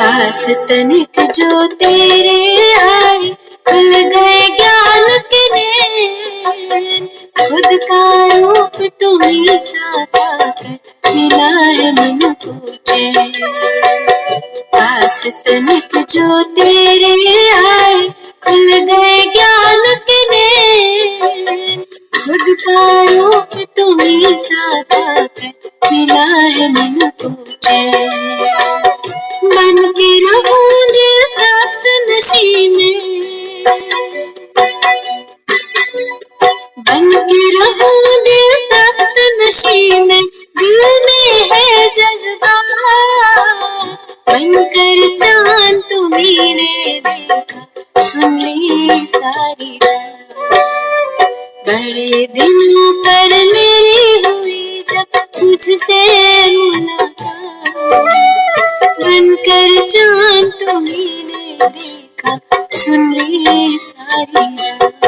पास तनिक जो तेरे आए, खुल गए ज्ञान के नैन। खुद का रूप तुम्हीं सा पाकर मिला है मन को चैन। पास तनिक जो तेरे आए, खुल गए ज्ञान के नैन। खुद का रूप तुम्हीं सा पाकर मिला है मन को चैन। बन के रहूं दिल तख्त नशी में, बन के रहूं दिल तख्त नशी में, दिल में है जज्बा। बनकर चांद तुम्हीं ने देखा, सुन ली सारी बात। बड़े दिनों पर मेरी हुई जब तुझसे मुलाकात। बनकर चांद तुम्हीं ने देखा, सुन ली सारी बात।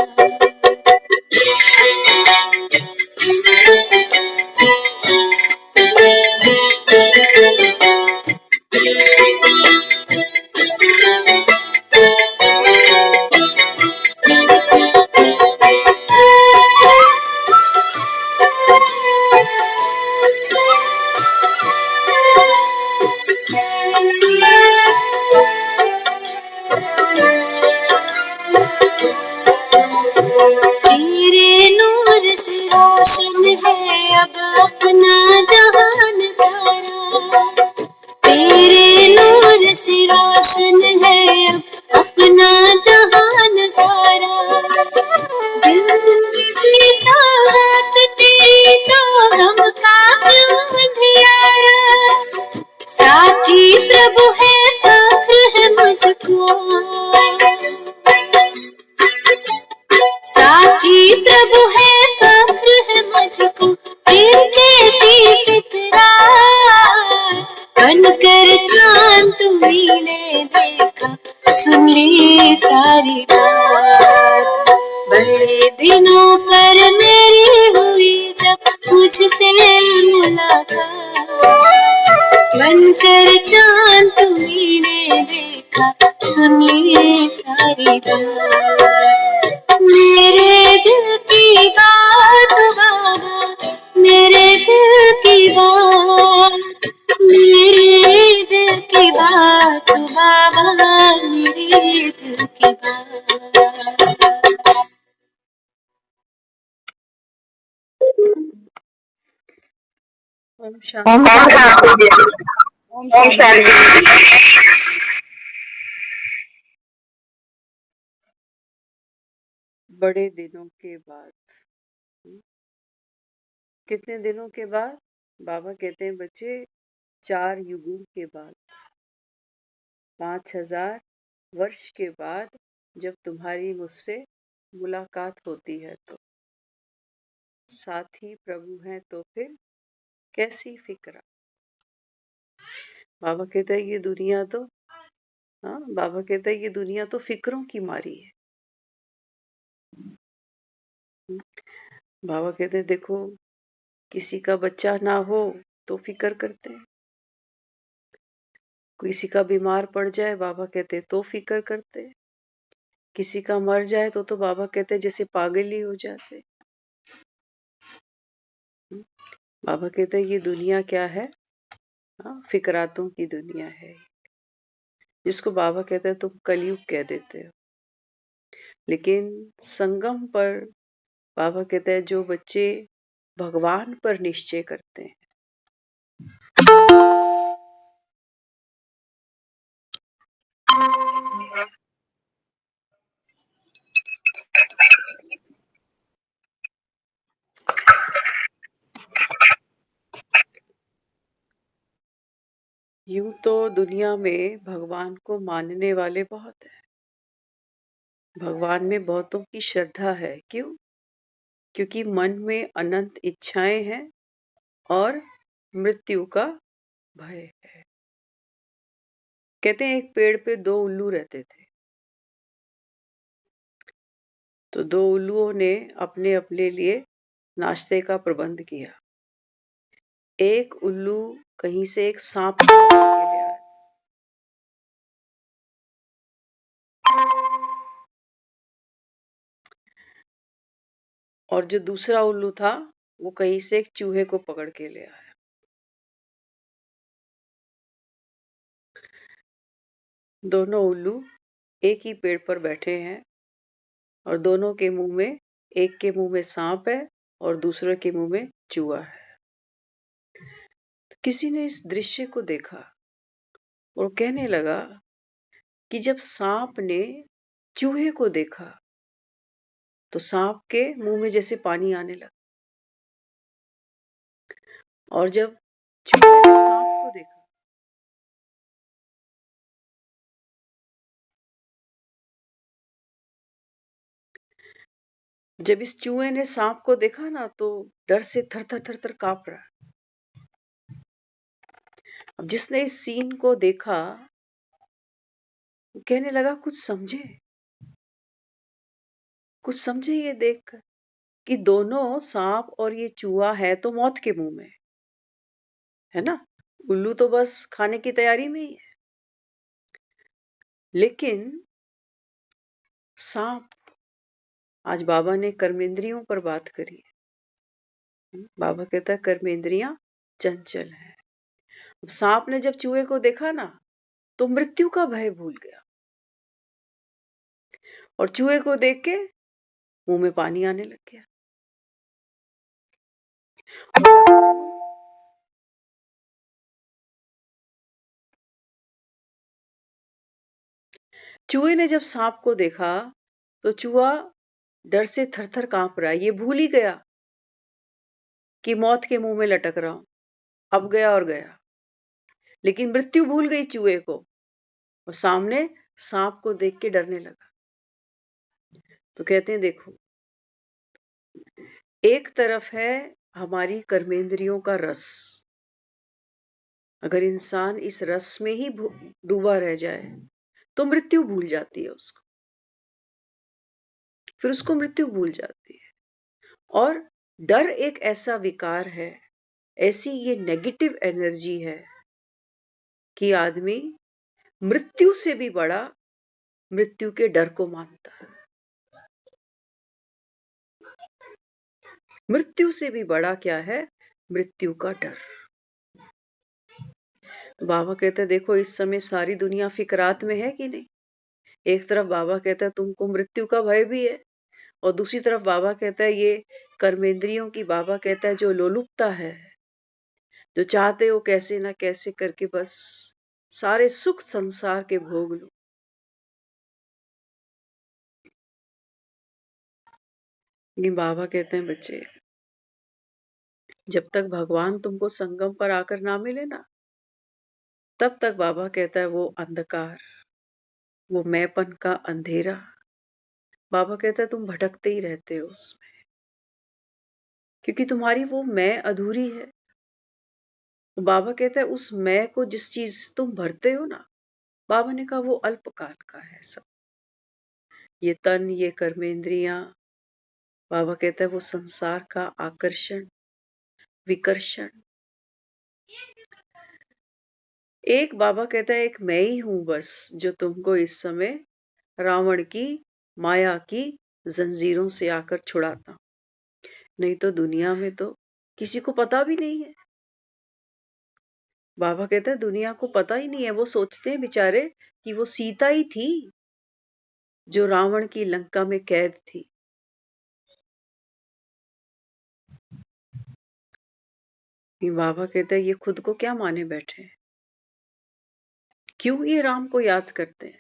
तेरे नूर से रोशन है अब अपना जहान सारा। तेरे नूर से रोशन है अब अपना जहान सारा। जिंदगी सौगात तेरी तो गम का क्यों अंधियारा। साथी प्रभु है फख्र है मुझको, साथी प्रभु है फख्र है मुझको। फिर कैसी फिक्रा, बनकर चांद तुम्हीं ने देखा, सुन ली सारी बात। बड़े दिनों पर मेरी हुई जब मुझसे मुलाकात। बनकर चांद तुम्हीं ने देखा, सुन ली सारी बात। मेरे दिल की बात बाबा, मेरे दिल की बात। मेरे दिल की बात बाबा, मेरे दिल की बात। ओम शांति। ओम शांति। बड़े दिनों के बाद, कितने दिनों के बाद? बाबा कहते हैं बच्चे 4 युगों के बाद, 5000 वर्ष के बाद जब तुम्हारी मुझसे मुलाकात होती है तो साथी प्रभु हैं तो फिर कैसी फिक्रा। बाबा कहता है ये दुनिया तो बाबा कहता है ये दुनिया तो फिक्रों की मारी है। बाबा कहते हैं देखो, किसी का बच्चा ना हो तो फिक्र करते हैं, किसी का बीमार पड़ जाए बाबा कहते तो फिक्र करते, किसी का मर जाए तो बाबा कहते जैसे पागल ही हो जाते। बाबा कहते ये दुनिया क्या है? फिक्रातों की दुनिया है, जिसको बाबा कहते हैं तुम कलयुग कह देते हो। लेकिन संगम पर बाबा कहते हैं जो बच्चे भगवान पर निश्चय करते हैं, यूं तो दुनिया में भगवान को मानने वाले बहुत हैं, भगवान में बहुतों की श्रद्धा है। क्यों? क्योंकि मन में अनंत इच्छाएं हैं और मृत्यु का भय है। कहते हैं एक पेड़ पे 2 उल्लू रहते थे, तो 2 उल्लुओं ने अपने अपने लिए नाश्ते का प्रबंध किया। एक उल्लू कहीं से एक सांप पकड़ के ले आया, और जो दूसरा उल्लू था वो कहीं से एक चूहे को पकड़ के ले आया। दोनों उल्लू एक ही पेड़ पर बैठे हैं और दोनों के मुंह में, एक के मुंह में सांप है और दूसरे के मुंह में चूहा है। तो किसी ने इस दृश्य को देखा और कहने लगा कि जब सांप ने चूहे को देखा तो सांप के मुंह में जैसे पानी आने लगा, और जब चूहे ने सांप को देखा जब इस चूहे ने सांप को देखा ना तो डर से थर थर थर थर कांप रहा। अब जिसने इस सीन को देखा वो कहने लगा कुछ समझे ये देखकर कि दोनों सांप और ये चूहा है तो मौत के मुंह में, है ना। उल्लू तो बस खाने की तैयारी में ही है, लेकिन सांप, आज बाबा ने कर्मेंद्रियों पर बात करी है। बाबा कहता है कर्मेंद्रियां चंचल है। अब सांप ने जब चूहे को देखा ना तो मृत्यु का भय भूल गया और चूहे को देख के मुंह में पानी आने लग गया। चूहे ने जब सांप को देखा तो चूहा डर से थर थर कांप रहा है। ये भूल ही गया कि मौत के मुंह में लटक रहा हूं, अब गया और गया। लेकिन मृत्यु भूल गई चूहे को और सामने सांप को देख के डरने लगा। तो कहते हैं देखो, एक तरफ है हमारी कर्मेंद्रियों का रस, अगर इंसान इस रस में ही डूबा रह जाए तो मृत्यु भूल जाती है उसको, फिर उसको मृत्यु भूल जाती है। और डर एक ऐसा विकार है, ऐसी ये नेगेटिव एनर्जी है कि आदमी मृत्यु से भी बड़ा मृत्यु के डर को मानता है। मृत्यु से भी बड़ा क्या है? मृत्यु का डर। तो बाबा कहते हैं देखो इस समय सारी दुनिया फिकरात में है कि नहीं। एक तरफ बाबा कहता है तुमको मृत्यु का भय भी है, और दूसरी तरफ बाबा कहता है ये कर्मेंद्रियों की, बाबा कहता है जो लोलुपता है, जो चाहते हो कैसे ना कैसे करके बस सारे सुख संसार के भोग लो। ये बाबा कहते हैं बच्चे, जब तक भगवान तुमको संगम पर आकर ना मिले ना, तब तक बाबा कहता है वो अंधकार, वो मैंपन का अंधेरा, बाबा कहता है तुम भटकते ही रहते हो उसमें, क्योंकि तुम्हारी वो मैं अधूरी है। तो बाबा कहता है उस मैं को जिस चीज से तुम भरते हो ना, बाबा ने कहा वो अल्पकाल का है सब। ये तन, ये कर्मेंद्रियां, बाबा कहता है वो संसार का आकर्षण विकर्षण। एक बाबा कहता है एक मैं ही हूं बस जो तुमको इस समय रावण की माया की जंजीरों से आकर छुड़ाता, नहीं तो दुनिया में तो किसी को पता भी नहीं है। बाबा कहता है दुनिया को पता ही नहीं है, वो सोचते हैं बेचारे कि वो सीता ही थी जो रावण की लंका में कैद थी। बाबा कहता है ये खुद को क्या माने बैठे हैं, क्यों ये राम को याद करते हैं?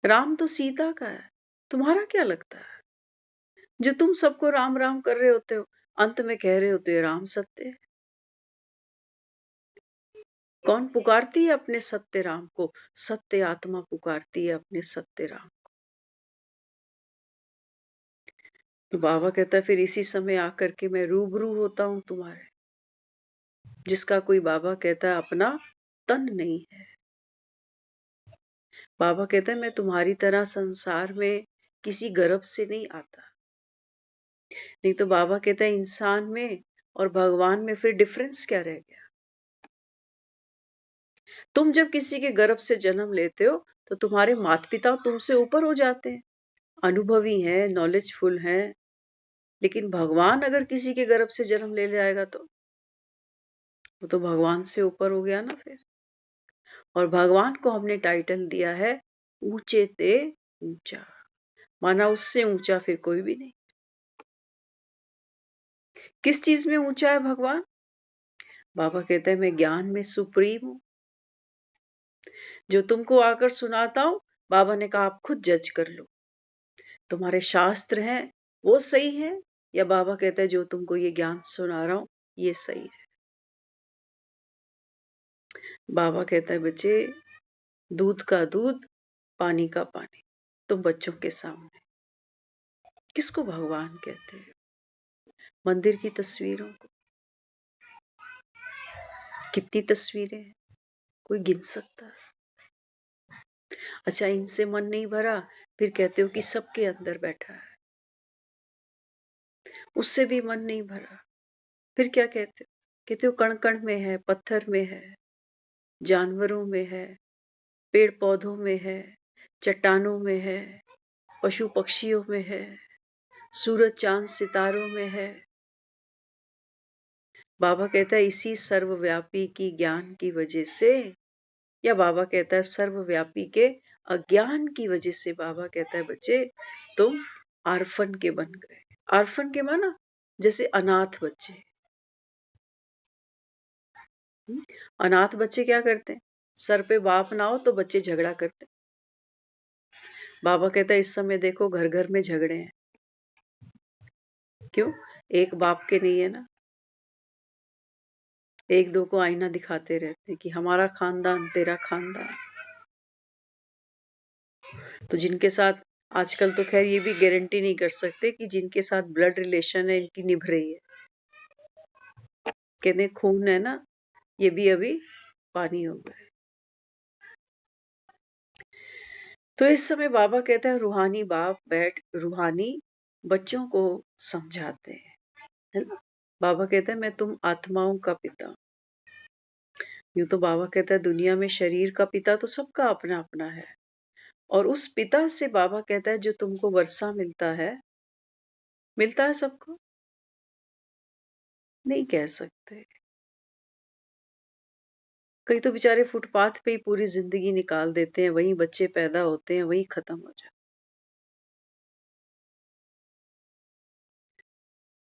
राम तो सीता का है, तुम्हारा क्या लगता है? जो तुम सबको राम राम कर रहे होते हो, अंत में कह रहे होते हो राम सत्य है। कौन पुकारती है अपने सत्य राम को? सत्य आत्मा पुकारती है अपने सत्य राम को। तो बाबा कहता है फिर इसी समय आकर के मैं रूबरू होता हूं तुम्हारे, जिसका कोई बाबा कहता है अपना तन नहीं है। बाबा कहता है मैं तुम्हारी तरह संसार में किसी गर्भ से नहीं आता, नहीं तो बाबा कहता है इंसान में और भगवान में फिर डिफरेंस क्या रह गया? तुम जब किसी के गर्भ से जन्म लेते हो तो तुम्हारे माता पिता तुमसे ऊपर हो जाते हैं, अनुभवी हैं, नॉलेजफुल हैं, लेकिन भगवान अगर किसी के गर्भ से जन्म ले जाएगा तो वो तो भगवान से ऊपर हो गया ना फिर। और भगवान को हमने टाइटल दिया है ऊंचे ते ऊंचा, माना उससे ऊंचा फिर कोई भी नहीं। किस चीज में ऊंचा है भगवान? बाबा कहते हैं मैं ज्ञान में सुप्रीम हूं। जो तुमको आकर सुनाता हूं, बाबा ने कहा आप खुद जज कर लो, तुम्हारे शास्त्र हैं वो सही है, या बाबा कहता है जो तुमको ये ज्ञान सुना रहा हूं ये सही है। बाबा कहता है बच्चे, दूध का दूध, पानी का पानी, तुम बच्चों के सामने। किसको भगवान कहते हैं? मंदिर की तस्वीरों को। कितनी तस्वीरें हैं, कोई गिन सकता है? अच्छा, इनसे मन नहीं भरा, फिर कहते हो कि सबके अंदर बैठा है, उससे भी मन नहीं भरा, फिर क्या कहते हो? कहते हो कण कण में है, पत्थर में है, जानवरों में है, पेड़ पौधों में है, चट्टानों में है, पशु पक्षियों में है, सूरज चांद सितारों में है। बाबा कहता है इसी सर्वव्यापी की ज्ञान की वजह से, या बाबा कहता है सर्वव्यापी के अज्ञान की वजह से, बाबा कहता है बच्चे तुम आर्फन के बन गए। आर्फन के माना जैसे अनाथ बच्चे। अनाथ बच्चे क्या करते हैं? सर पे बाप ना हो तो बच्चे झगड़ा करते हैं। बाबा कहता है इस समय देखो घर घर में झगड़े हैं। क्यों? एक बाप के नहीं है ना, एक दो को आईना दिखाते रहते हैं कि हमारा खानदान तेरा खानदान। तो जिनके साथ आजकल तो खैर ये भी गारंटी नहीं कर सकते कि जिनके साथ ब्लड रिलेशन है इनकी निभ रही है। कहते हैं खून है ना, ये भी अभी पानी हो गए। तो इस समय बाबा कहता है रूहानी बाप बैठ रूहानी बच्चों को समझाते हैं, है ना। बाबा कहता है मैं तुम आत्माओं का पिता। यूं तो बाबा कहता है दुनिया में शरीर का पिता तो सबका अपना अपना है, और उस पिता से बाबा कहता है जो तुमको वर्षा मिलता है सबको? नहीं कह सकते। कई तो बेचारे फुटपाथ पे ही पूरी जिंदगी निकाल देते हैं, वहीं बच्चे पैदा होते हैं, वहीं खत्म हो जाते।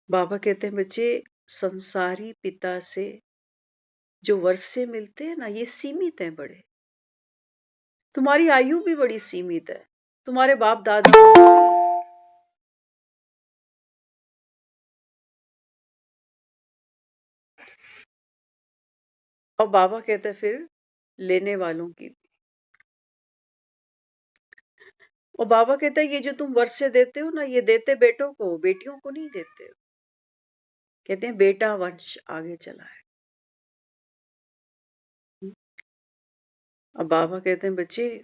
बाबा कहते हैं बच्चे संसारी पिता से जो वर्षे मिलते हैं ना, ये सीमित हैं बड़े। तुम्हारी आयु भी बड़ी सीमित है, तुम्हारे बाप दादा की नहीं। और बाबा कहते हैं फिर लेने वालों की भी। और बाबा कहता है ये जो तुम वर्षे देते हो ना, ये देते बेटों को, बेटियों को नहीं देते हो। कहते हैं बेटा वंश आगे चला है। अब बाबा कहते हैं बच्चे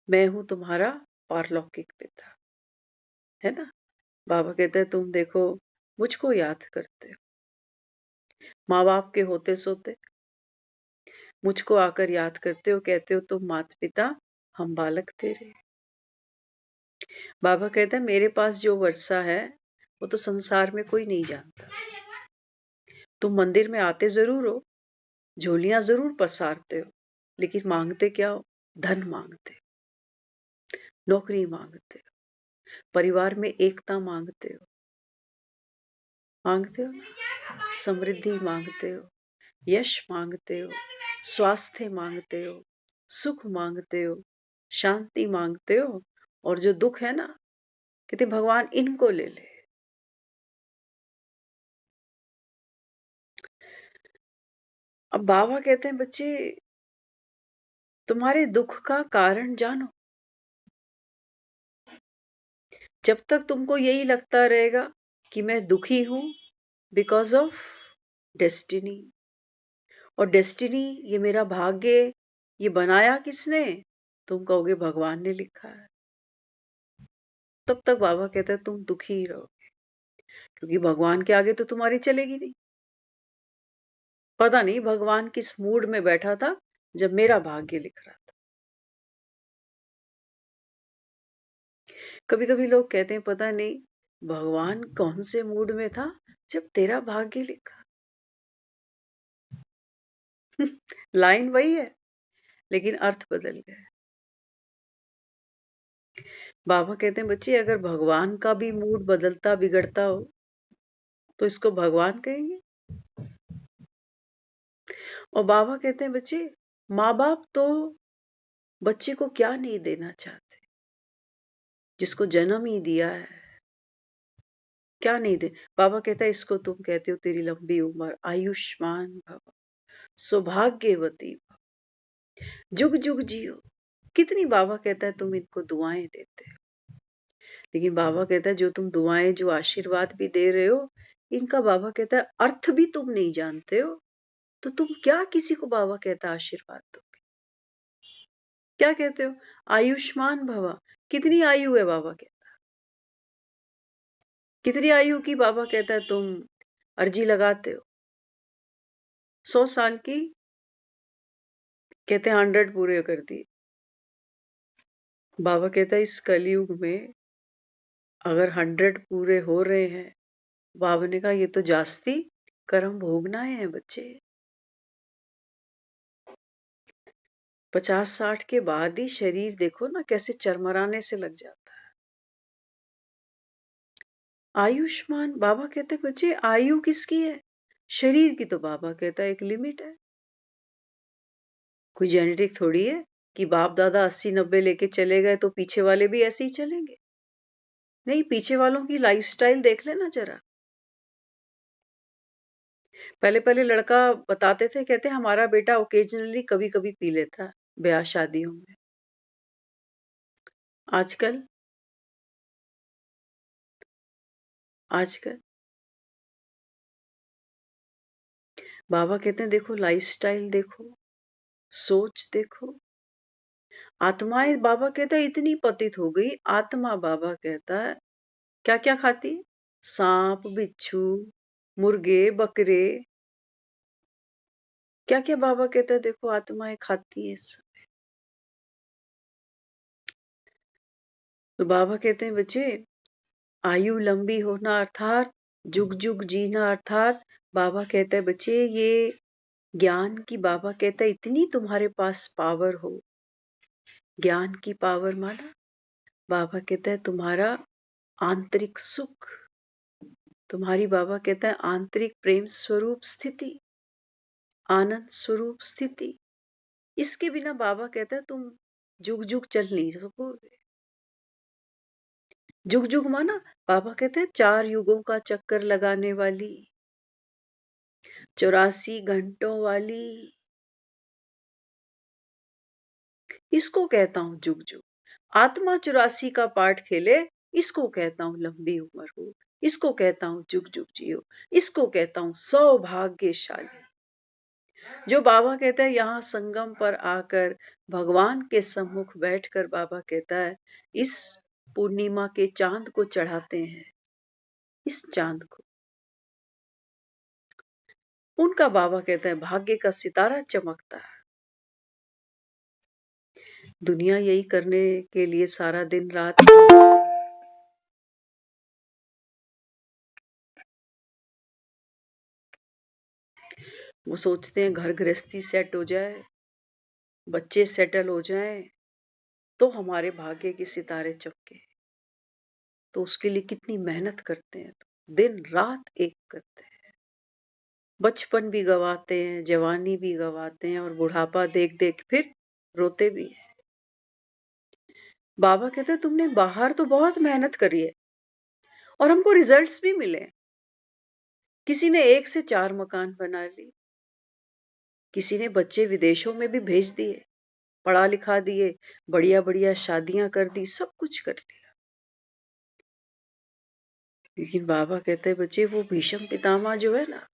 मैं हूं तुम्हारा पारलौकिक पिता, है ना। बाबा कहते हैं तुम देखो मुझको याद करते हो, माँ बाप के होते सोते मुझको आकर याद करते हो, कहते हो तुम माता पिता हम बालक तेरे। बाबा कहता है मेरे पास जो वर्षा है वो तो संसार में कोई नहीं जानता। तुम मंदिर में आते जरूर हो, झोलियां जरूर पसारते हो, लेकिन मांगते क्या हो? धन मांगते हो, नौकरी मांगते हो, परिवार में एकता मांगते हो, समृद्धि मांगते हो, यश मांगते हो, स्वास्थ्य मांगते हो, सुख मांगते हो, शांति मांगते हो, और जो दुख है ना, कहते भगवान इनको ले ले। अब बाबा कहते हैं बच्चे तुम्हारे दुख का कारण जानो। जब तक तुमको यही लगता रहेगा कि मैं दुखी हूं बिकॉज ऑफ डेस्टिनी, और डेस्टिनी ये मेरा भाग्य, ये बनाया किसने? तुम कहोगे भगवान ने लिखा है। तब तक बाबा कहता है तुम दुखी ही रहोगे, क्योंकि भगवान के आगे तो तुम्हारी चलेगी नहीं। पता नहीं भगवान किस मूड में बैठा था जब मेरा भाग्य लिख रहा था। कभी कभी लोग कहते हैं पता नहीं भगवान कौन से मूड में था जब तेरा भाग्य लिखा। लाइन वही है लेकिन अर्थ बदल गया। बाबा कहते हैं बच्चे अगर भगवान का भी मूड बदलता बिगड़ता हो तो इसको भगवान कहेंगे। और बाबा कहते हैं बच्चे माँ बाप तो बच्चे को क्या नहीं देना चाहते, जिसको जन्म ही दिया है क्या नहीं दे। बाबा कहता है इसको तुम कहते हो तेरी लंबी उम्र, आयुष्मान भव, सौभाग्यवती भव, जुग जुग जियो। कितनी बाबा कहता है तुम इनको दुआएं देते हो, लेकिन बाबा कहता है जो तुम दुआएं जो आशीर्वाद भी दे रहे हो इनका बाबा कहता है अर्थ भी तुम नहीं जानते हो, तो तुम क्या किसी को बाबा कहता है आशीर्वाद दोगे। क्या कहते हो आयुष्मान भवा, कितनी आयु है बाबा कहता है, कितनी आयु की बाबा कहता है तुम अर्जी लगाते हो। 100 साल की कहते हैं 100 पूरे कर दिए। बाबा कहता है इस कलयुग में अगर 100 पूरे हो रहे हैं, बाबा ने कहा ये तो जास्ती कर्म भोगना है बच्चे। 50-60 के बाद ही शरीर देखो ना कैसे चरमराने से लग जाता है। आयुष्मान बाबा कहते बच्चे आयु किसकी है, शरीर की तो बाबा कहता है एक लिमिट है। कोई जेनेटिक थोड़ी है कि बाप दादा 80-90 लेके चले गए तो पीछे वाले भी ऐसे ही चलेंगे। नहीं, पीछे वालों की लाइफस्टाइल देख लेना जरा। पहले पहले लड़का बताते थे, कहते हमारा बेटा ओकेजनली कभी कभी पी लेता है ब्याह शादियों में। आजकल आजकल बाबा कहते हैं देखो लाइफस्टाइल देखो, सोच देखो। आत्माएं बाबा कहता है इतनी पतित हो गई, आत्मा बाबा कहता है क्या क्या खाती है, सांप बिच्छू मुर्गे बकरे, क्या क्या बाबा कहता है देखो आत्माएं खाती है सब। तो बाबा कहते हैं बच्चे आयु लंबी होना अर्थात जुग जुग जीना अर्थात बाबा कहता है बच्चे ये ज्ञान की बाबा कहता है इतनी तुम्हारे पास पावर हो। ज्ञान की पावर माना बाबा कहता है तुम्हारा आंतरिक सुख, तुम्हारी बाबा कहता है आंतरिक प्रेम स्वरूप स्थिति, आनंद स्वरूप स्थिति। इसके बिना बाबा कहता है तुम जुग जुग चल नहीं सकोगे। जुग जुग माना बाबा कहते हैं 4 युगों का चक्कर लगाने वाली, 84 घंटों वाली, इसको कहता हूं जुग जुग। आत्मा 84 का पाठ खेले, इसको कहता हूं लंबी उम्र हो, इसको कहता हूं जुग जुग जियो, इसको कहता हूं सौभाग्यशाली। जो बाबा कहता है यहाँ संगम पर आकर भगवान के सम्मुख बैठकर बाबा कहता है इस पूर्णिमा के चांद को चढ़ाते हैं, इस चांद को उनका बाबा कहता है भाग्य का सितारा चमकता है। दुनिया यही करने के लिए सारा दिन रात वो सोचते हैं घर गृहस्थी सेट हो जाए, बच्चे सेटल हो जाएं, तो हमारे भाग्य के सितारे चमके। तो उसके लिए कितनी मेहनत करते हैं, दिन रात एक करते हैं, बचपन भी गवाते हैं, जवानी भी गवाते हैं और बुढ़ापा देख देख फिर रोते भी हैं। बाबा कहते हैं तुमने बाहर तो बहुत मेहनत करी है और हमको रिजल्ट्स भी मिले। किसी ने 1 से 4 मकान बना लिए, किसी ने बच्चे विदेशों में भी भेज दिए, पढ़ा लिखा दिए, बढ़िया बढ़िया शादियां कर दी, सब कुछ कर लिया। लेकिन बाबा कहते हैं बच्चे वो भीष्म पितामह जो है ना,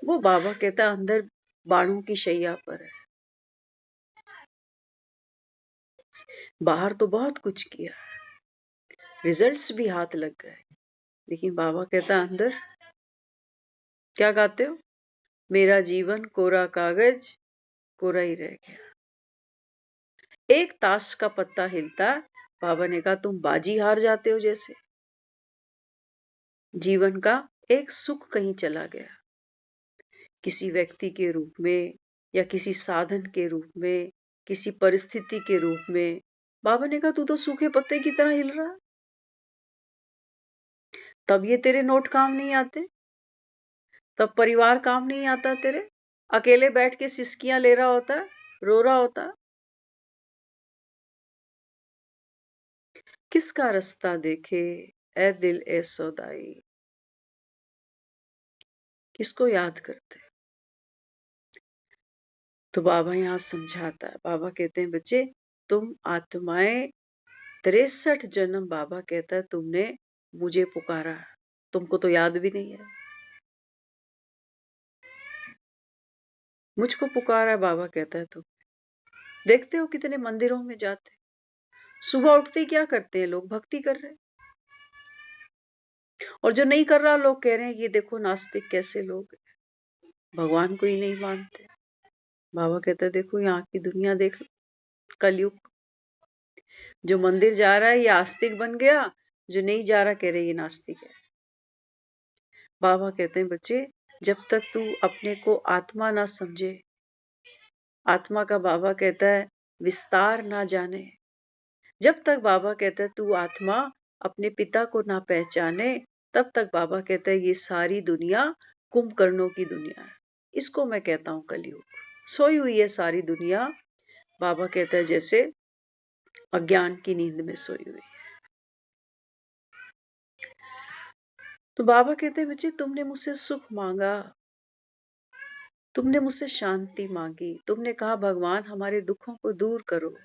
वो बाबा कहता है अंदर बाणों की शैया पर है। बाहर तो बहुत कुछ किया, रिजल्ट्स भी हाथ लग गए, लेकिन बाबा कहता है अंदर क्या गाते हो, मेरा जीवन कोरा कागज कोरा ही रह गया। एक ताश का पत्ता हिलता, बाबा ने कहा तुम बाजी हार जाते हो जैसे। जीवन का एक सुख कहीं चला गया, किसी व्यक्ति के रूप में या किसी साधन के रूप में, किसी परिस्थिति के रूप में। बाबा ने कहा तू तो सूखे पत्ते की तरह हिल रहा, तब ये तेरे नोट काम नहीं आते, तब परिवार काम नहीं आता तेरे, अकेले बैठ के सिसकियां ले रहा होता, रो रहा होता। किसका रास्ता देखे ए दिल ए सौदाई, किसको याद करते। तो बाबा यहाँ समझाता है, बाबा कहते हैं बच्चे तुम आत्माएं 63 जन्म, बाबा कहता है तुमने मुझे पुकारा, तुमको तो याद भी नहीं है। मुझको पुकारा, बाबा कहता है तुम देखते हो कितने मंदिरों में जाते, सुबह उठते ही क्या करते हैं लोग, भक्ति कर रहे हैं। और जो नहीं कर रहा लोग कह रहे हैं ये देखो नास्तिक कैसे लोग हैं, भगवान को ही नहीं मानते। बाबा कहता है देखो यहाँ की दुनिया देख लो, कलयुग। जो मंदिर जा रहा है ये आस्तिक बन गया, जो नहीं जा रहा कह रहे ये नास्तिक है। बाबा कहते हैं बच्चे जब तक तू अपने को आत्मा ना समझे, आत्मा का बाबा कहता है विस्तार ना जाने, जब तक बाबा कहता है तू आत्मा अपने पिता को ना पहचाने, तब तक बाबा कहता है ये सारी दुनिया कुंभकर्णों की दुनिया है। इसको मैं कहता हूं कलयुग, सोई हुई है सारी दुनिया। बाबा कहता है जैसे अज्ञान की नींद में सोई हुई है। तो बाबा कहते हैं बच्चे तुमने मुझसे सुख मांगा, तुमने मुझसे शांति मांगी, तुमने कहा भगवान हमारे दुखों को दूर करो।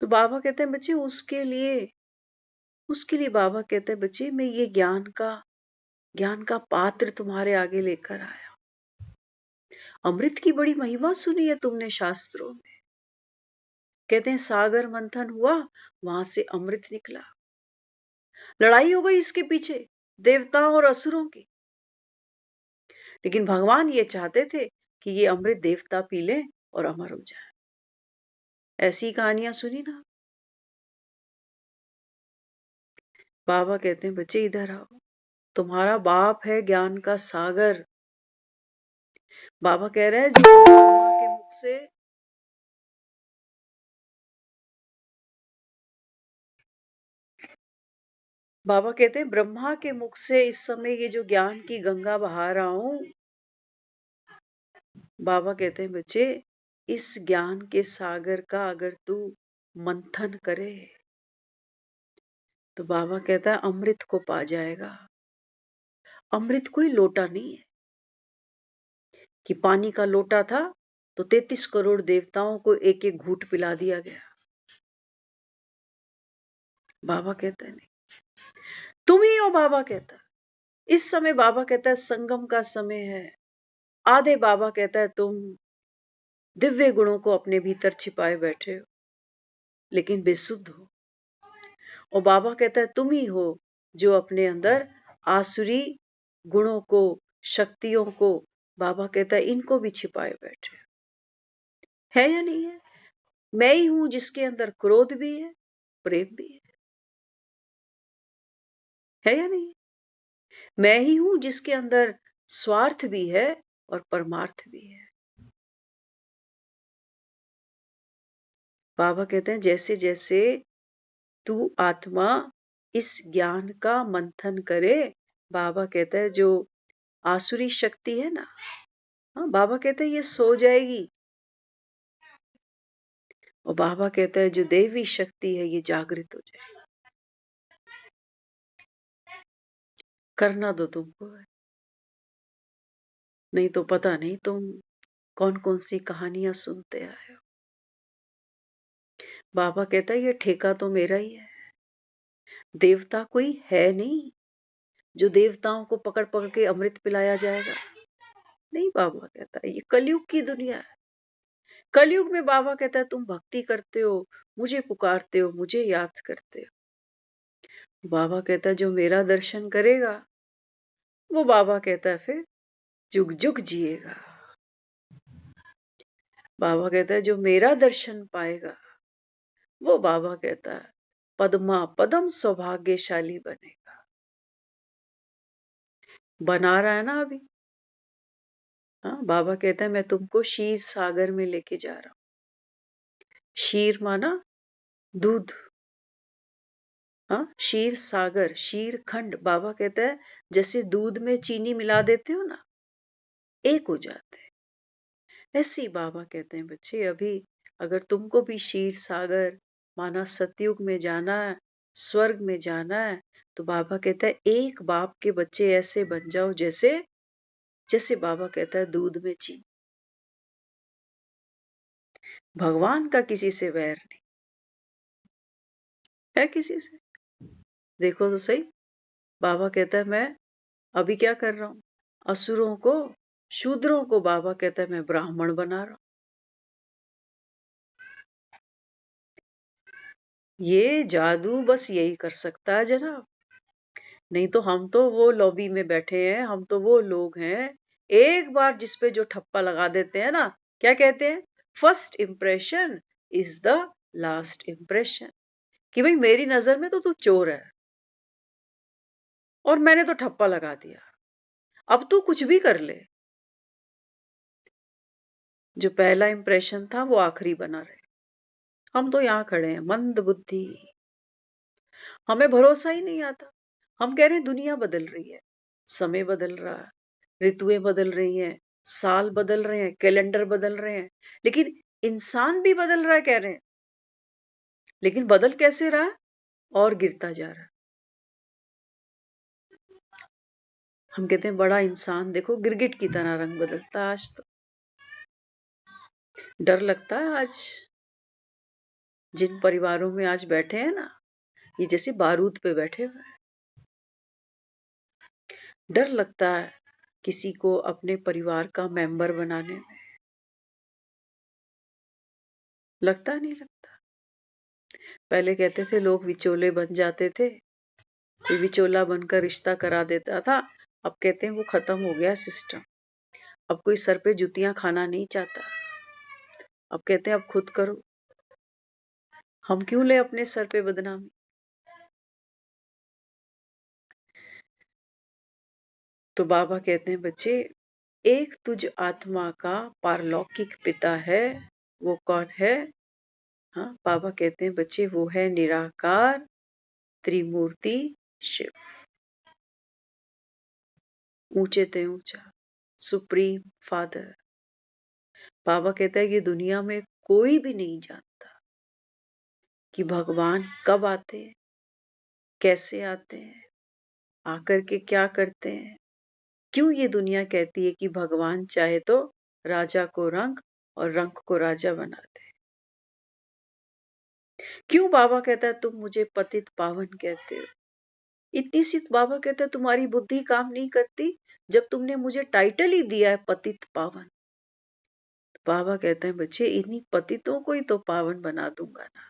तो बाबा कहते हैं बच्चे उसके लिए बाबा कहते हैं बच्चे मैं ये ज्ञान का पात्र तुम्हारे आगे लेकर आया। अमृत की बड़ी महिमा सुनी है तुमने शास्त्रों में, कहते हैं सागर मंथन हुआ, वहां से अमृत निकला। लड़ाई हो गई इसके पीछे देवताओं और असुरों की, लेकिन भगवान ये चाहते थे कि ये अमृत देवता पी लें और अमर हो जाए। ऐसी कहानियां सुनी ना। बाबा कहते हैं बच्चे इधर आओ, तुम्हारा बाप है ज्ञान का सागर। बाबा कह रहे हैं जो ब्रह्मा के मुख से बाबा कहते हैं ब्रह्मा के मुख से इस समय ये जो ज्ञान की गंगा बहा रहा हूं, बाबा कहते हैं बच्चे इस ज्ञान के सागर का अगर तू मंथन करे तो बाबा कहता है अमृत को पा जाएगा। अमृत कोई लोटा नहीं है कि पानी का लोटा था तो 33 करोड़ देवताओं को एक एक घूंट पिला दिया गया। बाबा कहता है नहीं, तुम ही हो। बाबा कहता है इस समय, बाबा कहता है संगम का समय है। आधे बाबा कहता है तुम दिव्य गुणों को अपने भीतर छिपाए बैठे हो लेकिन बेसुध हो। और बाबा कहता है तुम ही हो जो अपने अंदर आसुरी गुणों को, शक्तियों को, बाबा कहता है इनको भी छिपाए बैठे है या नहीं है। मैं ही हूं जिसके अंदर क्रोध भी है, प्रेम भी है या नहीं। मैं ही हूं जिसके अंदर स्वार्थ भी है और परमार्थ भी है। बाबा कहते हैं जैसे जैसे तू आत्मा इस ज्ञान का मंथन करे, बाबा कहता है जो आसुरी शक्ति है ना, हाँ बाबा कहते हैं ये सो जाएगी। और बाबा कहता है जो देवी शक्ति है ये जागृत हो जाएगी। करना दो तुमको, नहीं तो पता नहीं तुम कौन कौन सी कहानियां सुनते आए हो। बाबा कहता है ये ठेका तो मेरा ही है, देवता कोई है नहीं जो देवताओं को पकड़ पकड़ के अमृत पिलाया जाएगा। नहीं, बाबा कहता है ये कलयुग की दुनिया है। कलयुग में बाबा कहता है तुम भक्ति करते हो, मुझे पुकारते हो, मुझे याद करते हो। बाबा कहता है जो मेरा दर्शन करेगा वो, बाबा कहता है फिर जुग जुग जिएगा। बाबा कहता है जो मेरा दर्शन पाएगा वो, बाबा कहता है पद्मा पदम सौभाग्यशाली बनेगा। बना रहा है ना अभी। हाँ, बाबा कहता है मैं तुमको क्षीर सागर में लेके जा रहा हूँ। क्षीर माना दूध। हाँ, क्षीर सागर, क्षीर खंड। बाबा कहता है जैसे दूध में चीनी मिला देते हो ना, एक हो जाते हैं। ऐसे ही बाबा कहते हैं बच्चे, अभी अगर तुमको भी क्षीर सागर माना सतयुग में जाना है, स्वर्ग में जाना है, तो बाबा कहता है एक बाप के बच्चे ऐसे बन जाओ जैसे जैसे बाबा कहता है दूध में चीनी। भगवान का किसी से वैर नहीं है, किसी से। देखो तो सही, बाबा कहता है मैं अभी क्या कर रहा हूं, असुरों को, शूद्रों को बाबा कहता है मैं ब्राह्मण बना रहा हूं। ये जादू बस यही कर सकता है जनाब। नहीं तो हम तो वो लॉबी में बैठे हैं, हम तो वो लोग हैं, एक बार जिस पे जो ठप्पा लगा देते हैं ना, क्या कहते हैं, first impression is the last impression. कि भाई मेरी नजर में तो तू चोर है और मैंने तो ठप्पा लगा दिया, अब तू कुछ भी कर ले। जो पहला इंप्रेशन था वो आखिरी बना रहे। हम तो यहां खड़े हैं मंद बुद्धि, हमें भरोसा ही नहीं आता। हम कह रहे हैं दुनिया बदल रही है, समय बदल रहा है, ऋतुएं बदल रही हैं, साल बदल रहे हैं, कैलेंडर बदल रहे हैं, लेकिन इंसान भी बदल रहा है कह रहे हैं। लेकिन बदल कैसे रहा है, और गिरता जा रहा है। हम कहते हैं बड़ा इंसान देखो गिरगिट की तरह रंग बदलता है आज तो। डर लगता है आज जिन परिवारों में आज बैठे हैं ना, ये जैसे बारूद पे बैठे हुए हैं। डर लगता है किसी को अपने परिवार का मेंबर बनाने में। लगता नहीं लगता। पहले कहते थे लोग विचोले बन जाते थे, कोई विचोला बनकर रिश्ता करा देता था। अब कहते हैं वो खत्म हो गया सिस्टम। अब कोई सर पे जुतियां खाना नहीं चाहता, अब कहते हैं अब खुद करो। हम क्यों ले अपने सर पे बदनामी। तो बाबा कहते हैं बच्चे, एक तुझ आत्मा का पारलौकिक पिता है, वो कौन है। हाँ, बाबा कहते हैं बच्चे वो है निराकार त्रिमूर्ति शिव। ऊंचे ते ऊंचा सुप्रीम फादर। बाबा कहता है ये दुनिया में कोई भी नहीं जानता कि भगवान कब आते हैं, कैसे आते हैं, आकर के क्या करते हैं। क्यों ये दुनिया कहती है कि भगवान चाहे तो राजा को रंक और रंक को राजा बना दे। क्यों बाबा कहता है तुम मुझे पतित पावन कहते हो। इतनी सी बाबा कहता है तुम्हारी बुद्धि काम नहीं करती, जब तुमने मुझे टाइटल ही दिया है पतित पावन। तो बाबा कहते हैं बच्चे इन्हीं पतितों को ही तो पावन बना दूंगा ना,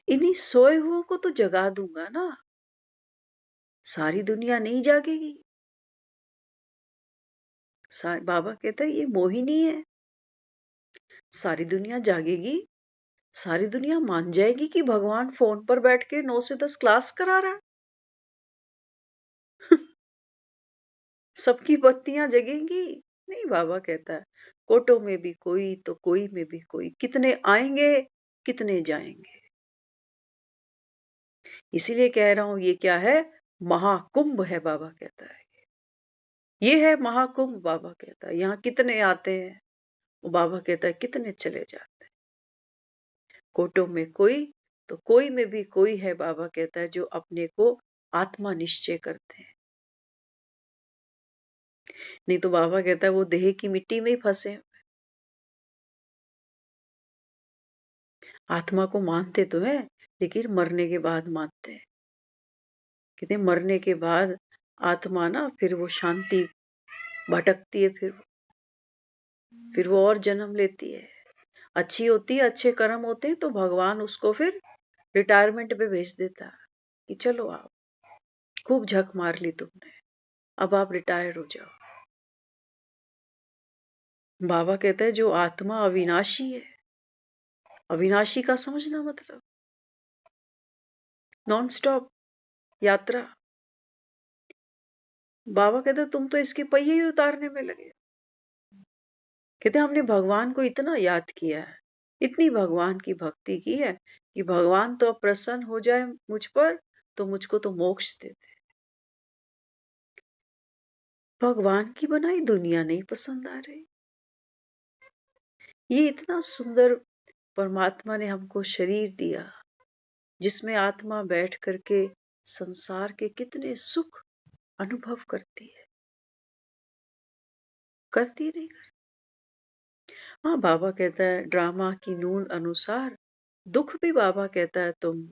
इन्हीं सोए हुओं को तो जगा दूंगा ना। सारी दुनिया नहीं जागेगी। बाबा कहता है ये मोहिनी है। सारी दुनिया जागेगी, सारी दुनिया मान जाएगी कि भगवान फोन पर बैठ के 9 से 10 क्लास करा रहा है। सबकी बत्तियां जगेंगी। नहीं, बाबा कहता है कोटों में भी कोई तो कोई में भी कोई, कितने आएंगे कितने जाएंगे। इसीलिए कह रहा हूं ये क्या है, महाकुंभ है। बाबा कहता है ये है महाकुंभ। बाबा कहता है यहाँ कितने आते हैं, वो बाबा कहता है कितने चले जाते हैं। कोटों में कोई तो कोई में भी कोई है। बाबा कहता है जो अपने को आत्मा निश्चय करते हैं। नहीं तो बाबा कहता है वो देह की मिट्टी में ही फंसे। आत्मा को मानते तो है, लेकिन मरने के बाद मानते हैं। कहते हैं मरने के बाद आत्मा ना फिर वो शांति भटकती है, फिर वो और जन्म लेती है। अच्छी होती है, अच्छे कर्म होते हैं तो भगवान उसको फिर रिटायरमेंट पे भेज देता है कि चलो आप खूब झक मार ली तुमने, अब आप रिटायर हो जाओ। बाबा कहता है जो आत्मा अविनाशी है, अविनाशी का समझना मतलब नॉन स्टॉप यात्रा। बाबा कहते तुम तो इसके पहिए ही उतारने में लगे। कहते हमने भगवान को इतना याद किया है, इतनी भगवान की भक्ति की है कि भगवान तो अब प्रसन्न हो जाए मुझ पर तो मुझको तो मोक्ष दे दे। भगवान की बनाई दुनिया नहीं पसंद आ रही। ये इतना सुंदर परमात्मा ने हमको शरीर दिया जिसमें आत्मा बैठ करके संसार के कितने सुख अनुभव करती है। करती नहीं करती। हाँ, बाबा कहता है ड्रामा की नूंद अनुसार दुख भी बाबा कहता है तुम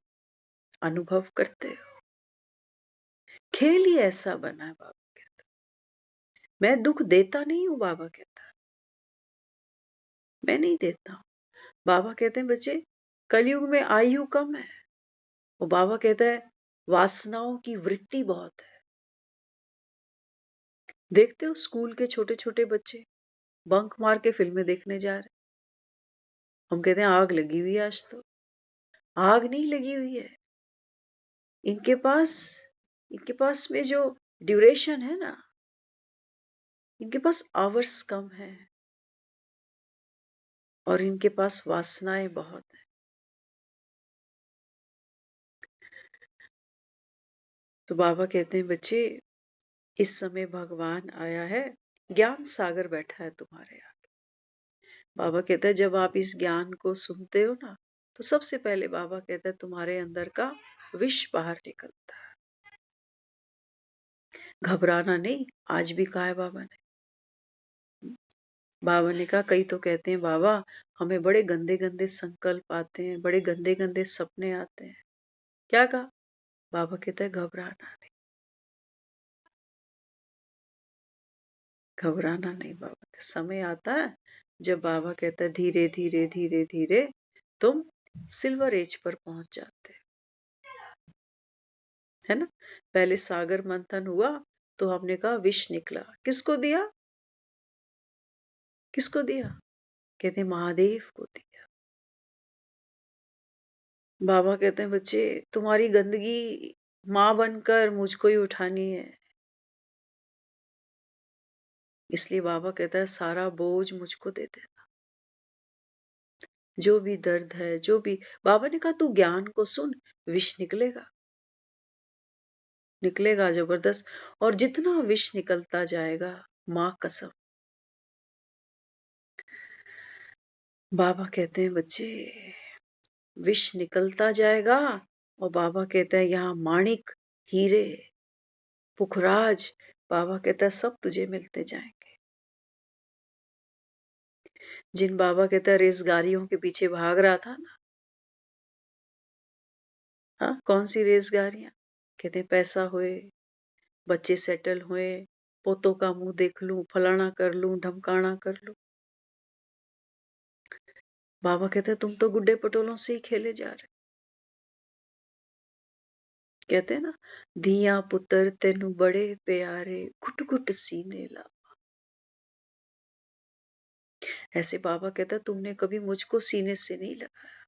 अनुभव करते हो। खेल ही ऐसा बना है बाबा कहता है। मैं दुख देता नहीं हूं, बाबा कहता है, मैं नहीं देता हूं। बाबा कहते हैं बच्चे कलयुग में आयु कम है, और बाबा कहता है वासनाओं की वृत्ति बहुत है। देखते हो स्कूल के छोटे छोटे बच्चे बंक मार के फिल्में देखने जा रहे। हम कहते हैं आग लगी हुई है, आज तो आग नहीं लगी हुई है। इनके पास इनके पास में जो ड्यूरेशन है ना, इनके पास आवर्स कम है और इनके पास वासनाएं बहुत है। तो बाबा कहते हैं बच्चे इस समय भगवान आया है, ज्ञान सागर बैठा है तुम्हारे आगे। बाबा कहता है जब आप इस ज्ञान को सुनते हो ना, तो सबसे पहले बाबा कहता है तुम्हारे अंदर का विष बाहर निकलता है। घबराना नहीं, आज भी कहा है बाबा ने। बाबा ने कहा कई तो कहते हैं बाबा हमें बड़े गंदे गंदे संकल्प आते हैं, बड़े गंदे गंदे सपने आते हैं। क्या कहा? बाबा कहता है घबराना नहीं, घबराना नहीं। बाबा का समय आता है जब बाबा कहता है धीरे धीरे धीरे धीरे तुम सिल्वर एज पर पहुंच जाते है ना। पहले सागर मंथन हुआ तो हमने कहा विष निकला, किसको दिया? किसको दिया? कहते महादेव को दिया। बाबा कहते हैं बच्चे तुम्हारी गंदगी मां बनकर मुझको ही उठानी है, इसलिए बाबा कहता है सारा बोझ मुझको दे देना। जो भी दर्द है, जो भी, बाबा ने कहा तू ज्ञान को सुन, विष निकलेगा, निकलेगा जबरदस्त। और जितना विष निकलता जाएगा, मां कसम, बाबा कहते हैं बच्चे विष निकलता जाएगा। और बाबा कहता है यहाँ माणिक, हीरे, पुखराज, बाबा कहता है सब तुझे मिलते जाएंगे। जिन बाबा कहता है रेस गाड़ियों के पीछे भाग रहा था ना, हाँ कौन सी रेस गाड़ियां? कहते पैसा हुए, बच्चे सेटल हुए, पोतों का मुंह देख लूं, फलाना कर लूं, ढमकाना कर लूं। बाबा कहते तुम तो गुड्डे पटोलों से ही खेले जा रहे। कहते हैं ना धिया पुत्र तेनु बड़े प्यारे, घुट घुट सीने ला। ऐसे बाबा कहता तुमने कभी मुझको सीने से नहीं लगाया।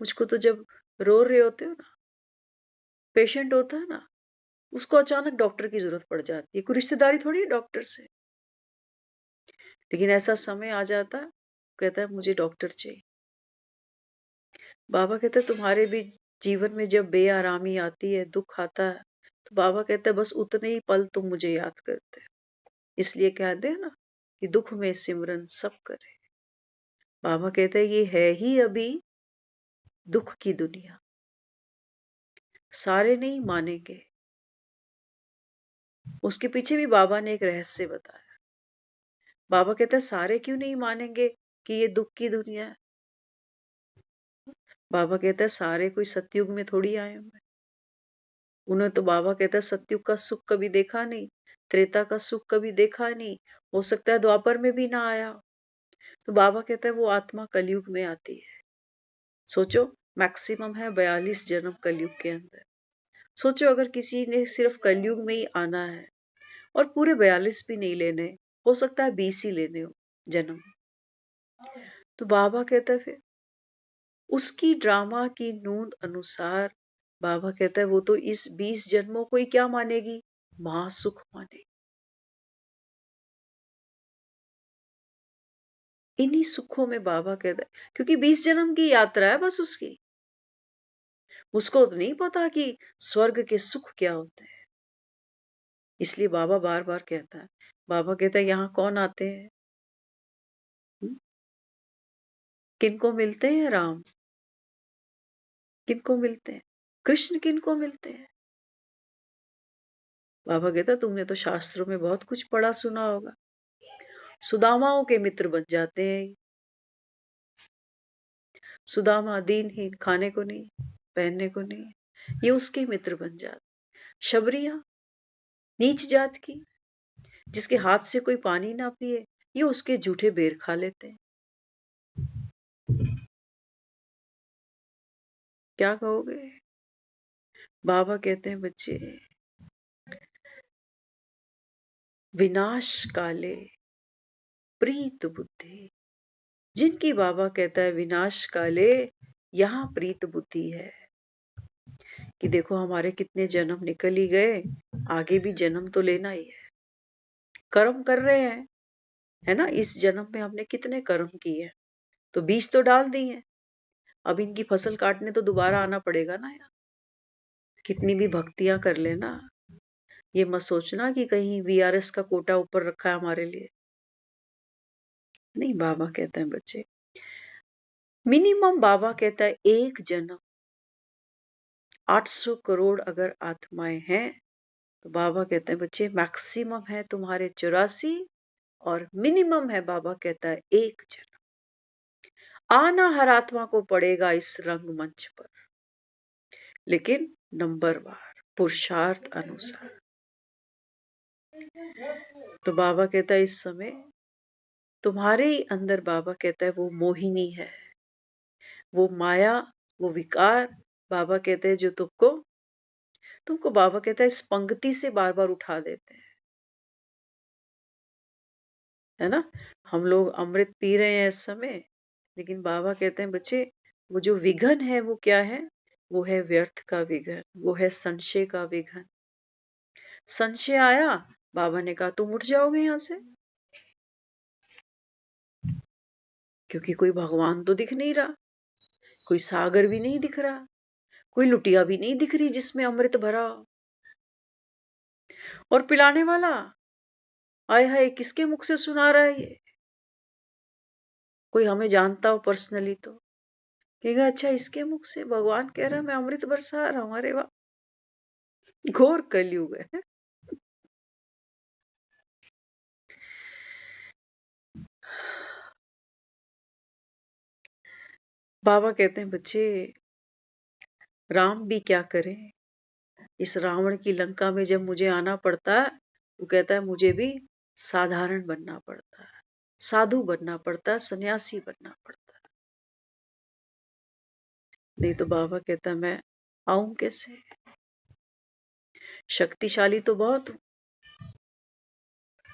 मुझको तो जब रो रहे होते हो ना, पेशेंट होता है ना, उसको अचानक डॉक्टर की जरूरत पड़ जाती है, कोई रिश्तेदारी थोड़ी है डॉक्टर से, लेकिन ऐसा समय आ जाता है, कहता है मुझे डॉक्टर चाहिए। बाबा कहते तुम्हारे भी जीवन में जब बेआरामी आती है, दुख आता है, तो बाबा कहते हैं बस उतने ही पल तुम मुझे याद करते, इसलिए कहते हैं ना कि दुख में सिमरन सब करे। बाबा कहते हैं ये है ही अभी दुख की दुनिया, सारे नहीं मानेंगे। उसके पीछे भी बाबा ने एक रहस्य बताया। बाबा कहते हैं सारे क्यों नहीं मानेंगे कि ये दुख की दुनिया है? बाबा कहता है सारे कोई सतयुग में थोड़ी आए हुए, उन्हें तो बाबा कहता है सतयुग का सुख कभी देखा नहीं, त्रेता का सुख कभी देखा नहीं, हो सकता है द्वापर में भी ना आया। तो बाबा कहता है वो आत्मा कलयुग में आती है। सोचो मैक्सिमम है 42 जन्म कलयुग के अंदर। सोचो अगर किसी ने सिर्फ कलयुग में ही आना है और पूरे 42 भी नहीं लेने, हो सकता है 20 ही लेने हो जन्म, तो बाबा कहता है फिर उसकी ड्रामा की नूंद अनुसार, बाबा कहता है वो तो इस 20 जन्मों को ही क्या मानेगी महासुख माने। इन्हीं सुखों में बाबा कहता है, क्योंकि 20 जन्म की यात्रा है बस उसकी। उसको तो नहीं पता कि स्वर्ग के सुख क्या होते हैं। इसलिए बाबा बार बार कहता है, बाबा कहता है यहाँ कौन आते हैं, किनको मिलते हैं राम, किनको मिलते हैं कृष्ण, किनको मिलते हैं। बाबा कहता तुमने तो शास्त्रों में बहुत कुछ पढ़ा सुना होगा, सुदामाओं के मित्र बन जाते हैं। सुदामा दीनहीन, खाने को नहीं, पहनने को नहीं, ये उसके मित्र बन जाते। शबरिया नीच जात की, जिसके हाथ से कोई पानी ना पिए, ये उसके जूठे बेर खा लेते हैं। क्या कहोगे? बाबा कहते हैं बच्चे, विनाश काले प्रीत बुद्धि, जिनकी बाबा कहता है विनाश काले यहाँ प्रीत बुद्धि है, कि देखो हमारे कितने जन्म निकल ही गए, आगे भी जन्म तो लेना ही है, कर्म कर रहे हैं, है ना। इस जन्म में हमने कितने कर्म किए, तो बीज तो डाल दिए, अब इनकी फसल काटने तो दोबारा आना पड़ेगा ना यार। कितनी भी भक्तियां कर लेना, ये मत सोचना कि कहीं वीआरएस का कोटा ऊपर रखा है हमारे लिए। नहीं, बाबा कहते हैं बच्चे, मिनिमम बाबा कहता है एक जन्म, 800 करोड़ अगर आत्माएं हैं, तो बाबा कहते हैं बच्चे मैक्सिमम है तुम्हारे 84, और मिनिमम है बाबा कहता है एक जन्म। आना हर आत्मा को पड़ेगा इस रंगमंच पर, लेकिन नंबरवार, पुरुषार्थ अनुसार। तो बाबा कहता है इस समय तुम्हारे ही अंदर, बाबा कहता है वो मोहिनी है, वो माया, वो विकार, बाबा कहते हैं जो तुमको बाबा कहता है इस पंक्ति से बार बार उठा देते हैं, है ना। हम लोग अमृत पी रहे हैं इस समय, लेकिन बाबा कहते हैं बच्चे वो जो विघन है वो क्या है, वो है व्यर्थ का विघन, वो है संशय का विघन। संशय आया, बाबा ने कहा तुम उठ जाओगे यहां से, क्योंकि कोई भगवान तो दिख नहीं रहा, कोई सागर भी नहीं दिख रहा, कोई लुटिया भी नहीं दिख रही जिसमें अमृत भरा हो, और पिलाने वाला आय हाय किसके मुख से सुना रहा है ये, कोई हमें जानता हो पर्सनली तो कहेगा अच्छा इसके मुख से भगवान कह रहा है मैं अमृत बरसा रहा हूं, अरे वाह, घोर कलयुग है। बाबा कहते हैं बच्चे राम भी क्या करें, इस रावण की लंका में जब मुझे आना पड़ता है, वो कहता है मुझे भी साधारण बनना पड़ता है, साधु बनना पड़ता है, सन्यासी बनना पड़ता है। नहीं तो बाबा कहता है मैं आऊं कैसे, शक्तिशाली तो बहुत हूं,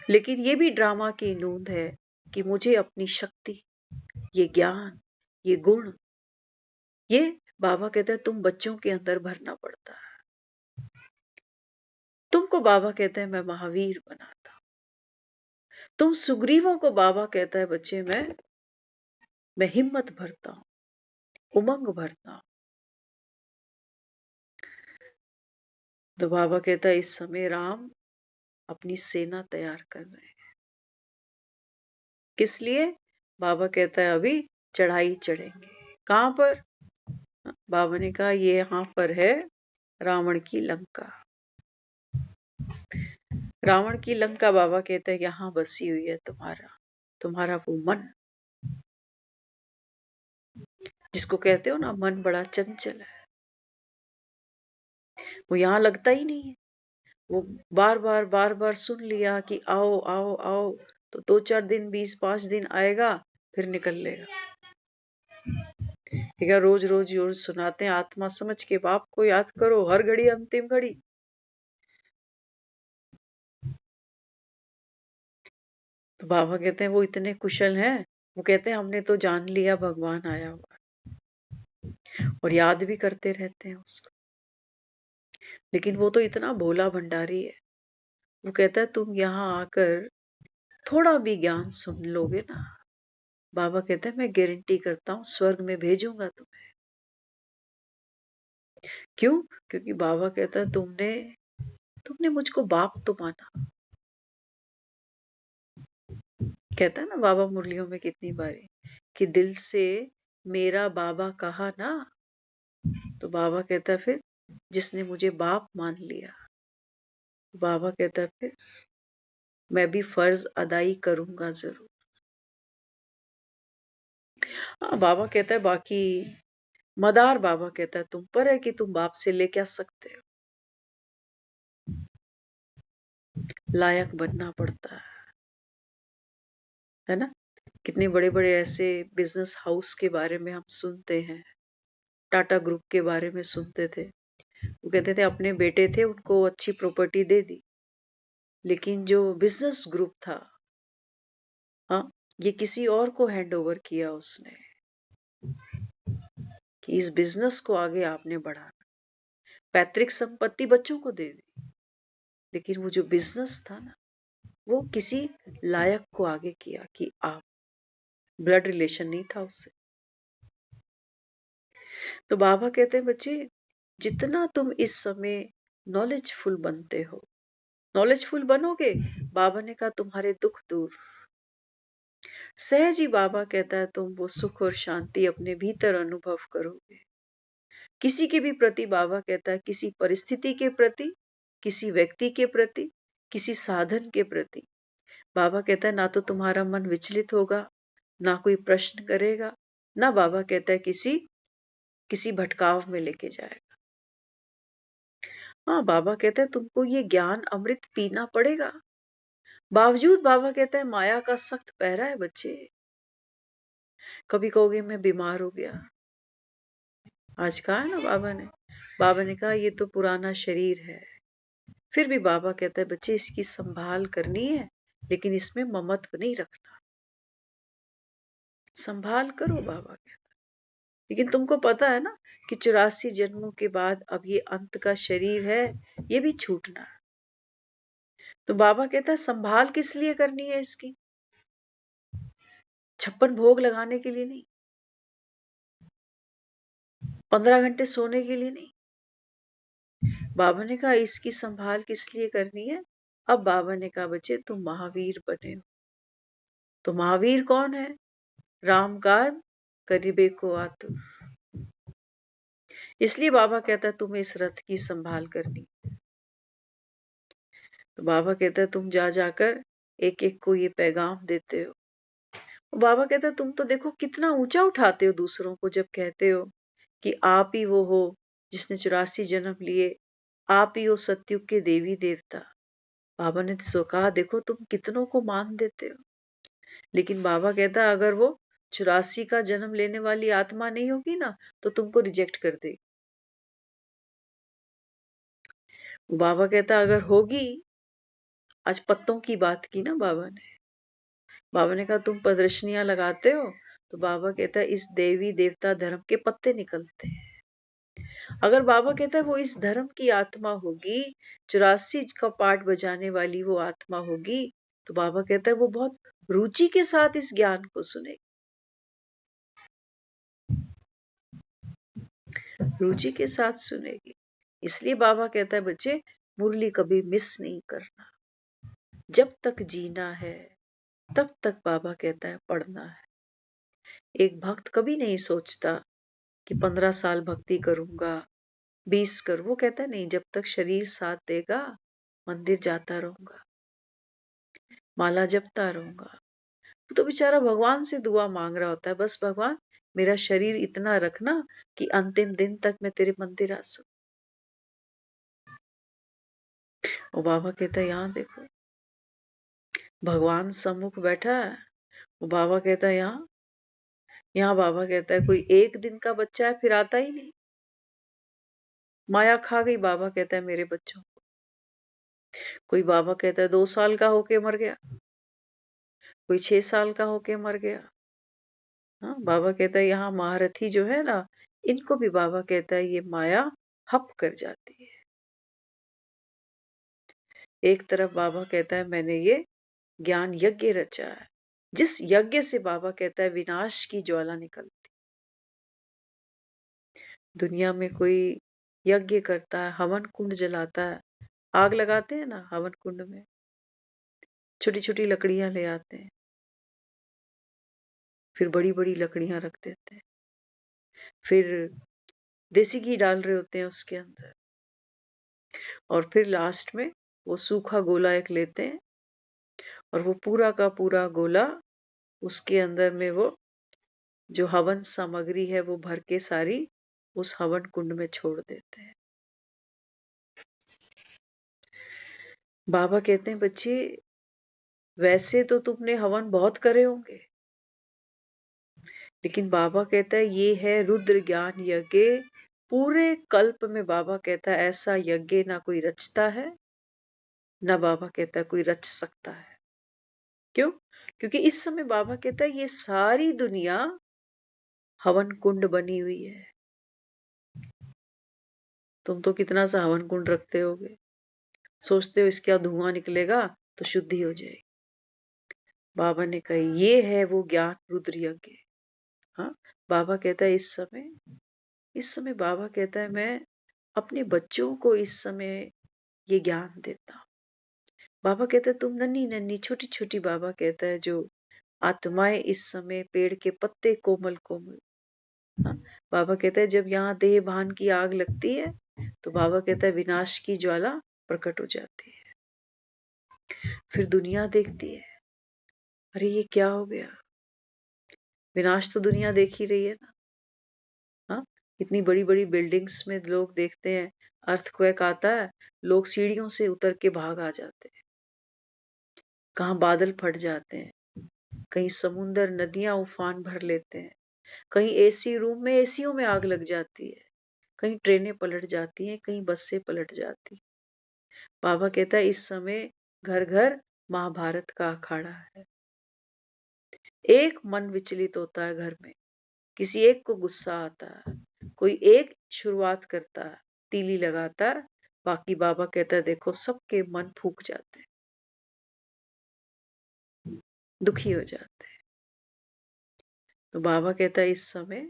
लेकिन ये भी ड्रामा की नूंद है कि मुझे अपनी शक्ति, ये ज्ञान, ये गुण, ये बाबा कहता है तुम बच्चों के अंदर भरना पड़ता है। तुमको बाबा कहते हैं मैं महावीर बनाता हूं, तुम सुग्रीवों को बाबा कहता है बच्चे मैं हिम्मत भरता हूं, उमंग भरता हूं। तो बाबा कहता है इस समय राम अपनी सेना तैयार कर रहे हैं, किस लिए? बाबा कहता है अभी चढ़ाई चढ़ेंगे, कहां पर? बाबा ने कहा ये यहां पर है रावण की लंका, रावण की लंका बाबा कहते हैं यहां बसी हुई है तुम्हारा वो मन, जिसको कहते हो ना मन बड़ा चंचल है, वो यहां लगता ही नहीं है। वो बार बार सुन लिया कि आओ आओ आओ, तो 2-4 दिन 20-5 दिन आएगा, फिर निकल लेगा। ठीक है, रोज रोज रोज सुनाते हैं आत्मा समझ के बाप को याद करो, हर घड़ी अंतिम घड़ी। तो बाबा कहते हैं वो इतने कुशल हैं, वो कहते हैं हमने तो जान लिया भगवान आया हुआ, और याद भी करते रहते हैं उसको, लेकिन वो तो इतना भोला भंडारी है, वो कहता है तुम यहाँ आकर थोड़ा भी ज्ञान सुन लोगे ना, बाबा कहता है मैं गारंटी करता हूँ स्वर्ग में भेजूंगा तुम्हें। क्यों? क्योंकि बाबा कहता है तुमने तुमने मुझको बाप तो माना। कहता है ना बाबा मुरलियों में कितनी बारी कि दिल से मेरा बाबा कहा ना, तो बाबा कहता है फिर जिसने मुझे बाप मान लिया, बाबा कहता है फिर मैं भी फर्ज अदाई करूंगा जरूर। हाँ, बाबा कहता है बाकी मदार बाबा कहता है तुम पर है कि तुम बाप से ले क्या सकते हो, लायक बनना पड़ता है ना। कितने बड़े बड़े ऐसे बिजनेस हाउस के बारे में हम सुनते हैं, टाटा ग्रुप के बारे में सुनते थे। वो कहते थे अपने बेटे थे उनको अच्छी प्रॉपर्टी दे दी, लेकिन जो बिजनेस ग्रुप था, हाँ, ये किसी और को हैंड ओवर किया उसने कि इस बिजनेस को आगे आपने बढ़ाना। पैतृक संपत्ति बच्चों को दे दी, लेकिन वो जो बिजनेस था ना, वो किसी लायक को आगे किया कि आप, ब्लड रिलेशन नहीं था उससे। तो बाबा कहते हैं बच्चे जितना तुम इस समय नॉलेजफुल बनते हो, नॉलेजफुल बनोगे, बाबा ने कहा तुम्हारे दुख दूर, सहज ही बाबा कहता है तुम वो सुख और शांति अपने भीतर अनुभव करोगे। किसी के भी प्रति बाबा कहता है, किसी परिस्थिति के प्रति, किसी व्यक्ति के प्रति, किसी साधन के प्रति, बाबा कहता है ना तो तुम्हारा मन विचलित होगा, ना कोई प्रश्न करेगा, ना बाबा कहता है किसी किसी भटकाव में लेके जाएगा। हाँ, बाबा कहता है तुमको ये ज्ञान अमृत पीना पड़ेगा। बावजूद बाबा कहता है माया का सख्त पहरा है बच्चे। कभी कहोगे मैं बीमार हो गया, आज कहा है ना बाबा ने कहा ये तो पुराना शरीर है। फिर भी बाबा कहता है बच्चे इसकी संभाल करनी है, लेकिन इसमें ममत्व नहीं रखना, संभाल करो बाबा कहता है। लेकिन तुमको पता है ना कि 84 जन्मों के बाद अब ये अंत का शरीर है, ये भी छूटना है। तो बाबा कहता है संभाल किस लिए करनी है इसकी, 56 भोग लगाने के लिए नहीं, 15 घंटे सोने के लिए नहीं। बाबा ने कहा इसकी संभाल किस लिए करनी है। अब बाबा ने कहा बच्चे तुम महावीर बने हो। तो महावीर कौन है? राम काज करिबे को आतुर। इसलिए बाबा कहता है तुम्हें इस रथ की संभाल करनी। तो बाबा कहता है तुम जा जाकर एक एक को ये पैगाम देते हो। बाबा कहता है तुम तो देखो कितना ऊंचा उठाते हो दूसरों को, जब कहते हो कि आप ही वो हो जिसने 84 जन्म लिए, आप ही हो सतयुग के देवी देवता। बाबा ने तो कहा देखो तुम कितनों को मान देते हो। लेकिन बाबा कहता है अगर वो 84 का जन्म लेने वाली आत्मा नहीं होगी ना, तो तुमको रिजेक्ट कर देगी। बाबा कहता अगर होगी, आज पत्तों की बात की ना बाबा ने कहा तुम प्रदर्शनियां लगाते हो, तो बाबा कहता है इस देवी देवता धर्म के पत्ते निकलते हैं। अगर बाबा कहता है वो इस धर्म की आत्मा होगी, 84 का पाठ बजाने वाली वो आत्मा होगी, तो बाबा कहता है वो बहुत रुचि के साथ इस ज्ञान को सुनेगी, रुचि के साथ सुनेगी। इसलिए बाबा कहता है बच्चे मुरली कभी मिस नहीं करना। जब तक जीना है तब तक बाबा कहता है पढ़ना है। एक भक्त कभी नहीं सोचता कि 15 साल भक्ति करूंगा, 20 कर, वो कहता है नहीं, जब तक शरीर साथ देगा मंदिर जाता रहूंगा, माला जपता रहूंगा। वो तो बेचारा भगवान से दुआ मांग रहा होता है, बस भगवान मेरा शरीर इतना रखना कि अंतिम दिन तक मैं तेरे मंदिर आ सकूं। और बाबा कहता है यहाँ देखो भगवान सम्मुख बैठा है। वो बाबा कहता है यहाँ बाबा कहता है कोई एक दिन का बच्चा है फिर आता ही नहीं, माया खा गई। बाबा कहता है मेरे बच्चों को। कोई बाबा कहता है 2 साल का होके मर गया, कोई 6 साल का होके मर गया। हाँ, बाबा कहता है यहाँ महारथी जो है ना, इनको भी बाबा कहता है ये माया हप कर जाती है। एक तरफ बाबा कहता है मैंने ये ज्ञान यज्ञ रचा है, जिस यज्ञ से बाबा कहता है विनाश की ज्वाला निकलती। दुनिया में कोई यज्ञ करता है, हवन कुंड जलाता है, आग लगाते हैं ना हवन कुंड में, छोटी छोटी लकड़ियां ले आते हैं, फिर बड़ी बड़ी लकड़ियां रख देते हैं, फिर देसी घी डाल रहे होते हैं उसके अंदर, और फिर लास्ट में वो सूखा गोला एक लेते हैं और वो पूरा का पूरा गोला उसके अंदर में वो जो हवन सामग्री है वो भर के सारी उस हवन कुंड में छोड़ देते हैं। बाबा कहते हैं बच्चे वैसे तो तुमने हवन बहुत करे होंगे, लेकिन बाबा कहता है ये है रुद्र ज्ञान यज्ञ। पूरे कल्प में बाबा कहता है ऐसा यज्ञ ना कोई रचता है, ना बाबा कहता है कोई रच सकता है। क्यों? क्योंकि इस समय बाबा कहता है ये सारी दुनिया हवन कुंड बनी हुई है। तुम तो कितना सा हवन कुंड रखते होगे, सोचते हो इसका धुआं निकलेगा तो शुद्धि हो जाएगी। बाबा ने कहा ये है वो ज्ञान रुद्र यज्ञ। हाँ, बाबा कहता है इस समय बाबा कहता है मैं अपने बच्चों को इस समय ये ज्ञान देता हूं। बाबा कहता है तुम नन्ही नन्ही छोटी छोटी, बाबा कहता है जो आत्माएं इस समय पेड़ के पत्ते कोमल कोमल। हाँ, बाबा कहता है जब यहाँ देह भान की आग लगती है तो बाबा कहता है विनाश की ज्वाला प्रकट हो जाती है। फिर दुनिया देखती है, अरे ये क्या हो गया, विनाश तो दुनिया देख ही रही है ना। हाँ, इतनी बड़ी बड़ी बिल्डिंग्स में लोग देखते हैं अर्थक्वेक आता है, लोग सीढ़ियों से उतर के भाग आ जाते हैं, कहाँ बादल फट जाते हैं, कहीं समुंदर नदियां उफान भर लेते हैं, कहीं एसी रूम में एसीओ में आग लग जाती है, कहीं ट्रेनें पलट जाती हैं, कहीं बसें पलट जाती हैं। बाबा कहता है इस समय घर घर महाभारत का अखाड़ा है। एक मन विचलित होता है घर में, किसी एक को गुस्सा आता है, कोई एक शुरुआत करता है, तीली लगाता है, बाकी बाबा कहता है देखो सबके मन फूक जाते हैं, दुखी हो जाते हैं। तो बाबा कहता है इस समय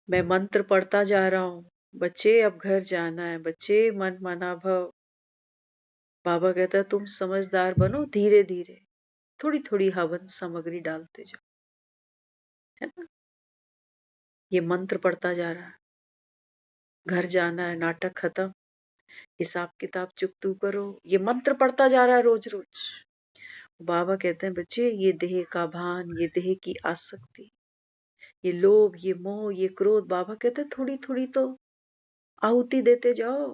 मैं मंत्र पढ़ता जा रहा हूं, बच्चे अब घर जाना है, बच्चे मन मना भव। बाबा कहता है तुम समझदार बनो, धीरे धीरे थोड़ी थोड़ी हवन सामग्री डालते जाओ, है ना। ये मंत्र पढ़ता जा रहा है, घर जाना है, नाटक खत्म, हिसाब किताब चुकतू करो, ये मंत्र पढ़ता जा रहा है रोज रोज। बाबा कहते हैं बच्चे ये देह का भान, ये देह की आसक्ति, ये लोभ, ये मोह, ये क्रोध, बाबा कहते हैं थोड़ी थोड़ी तो आहुति देते जाओ।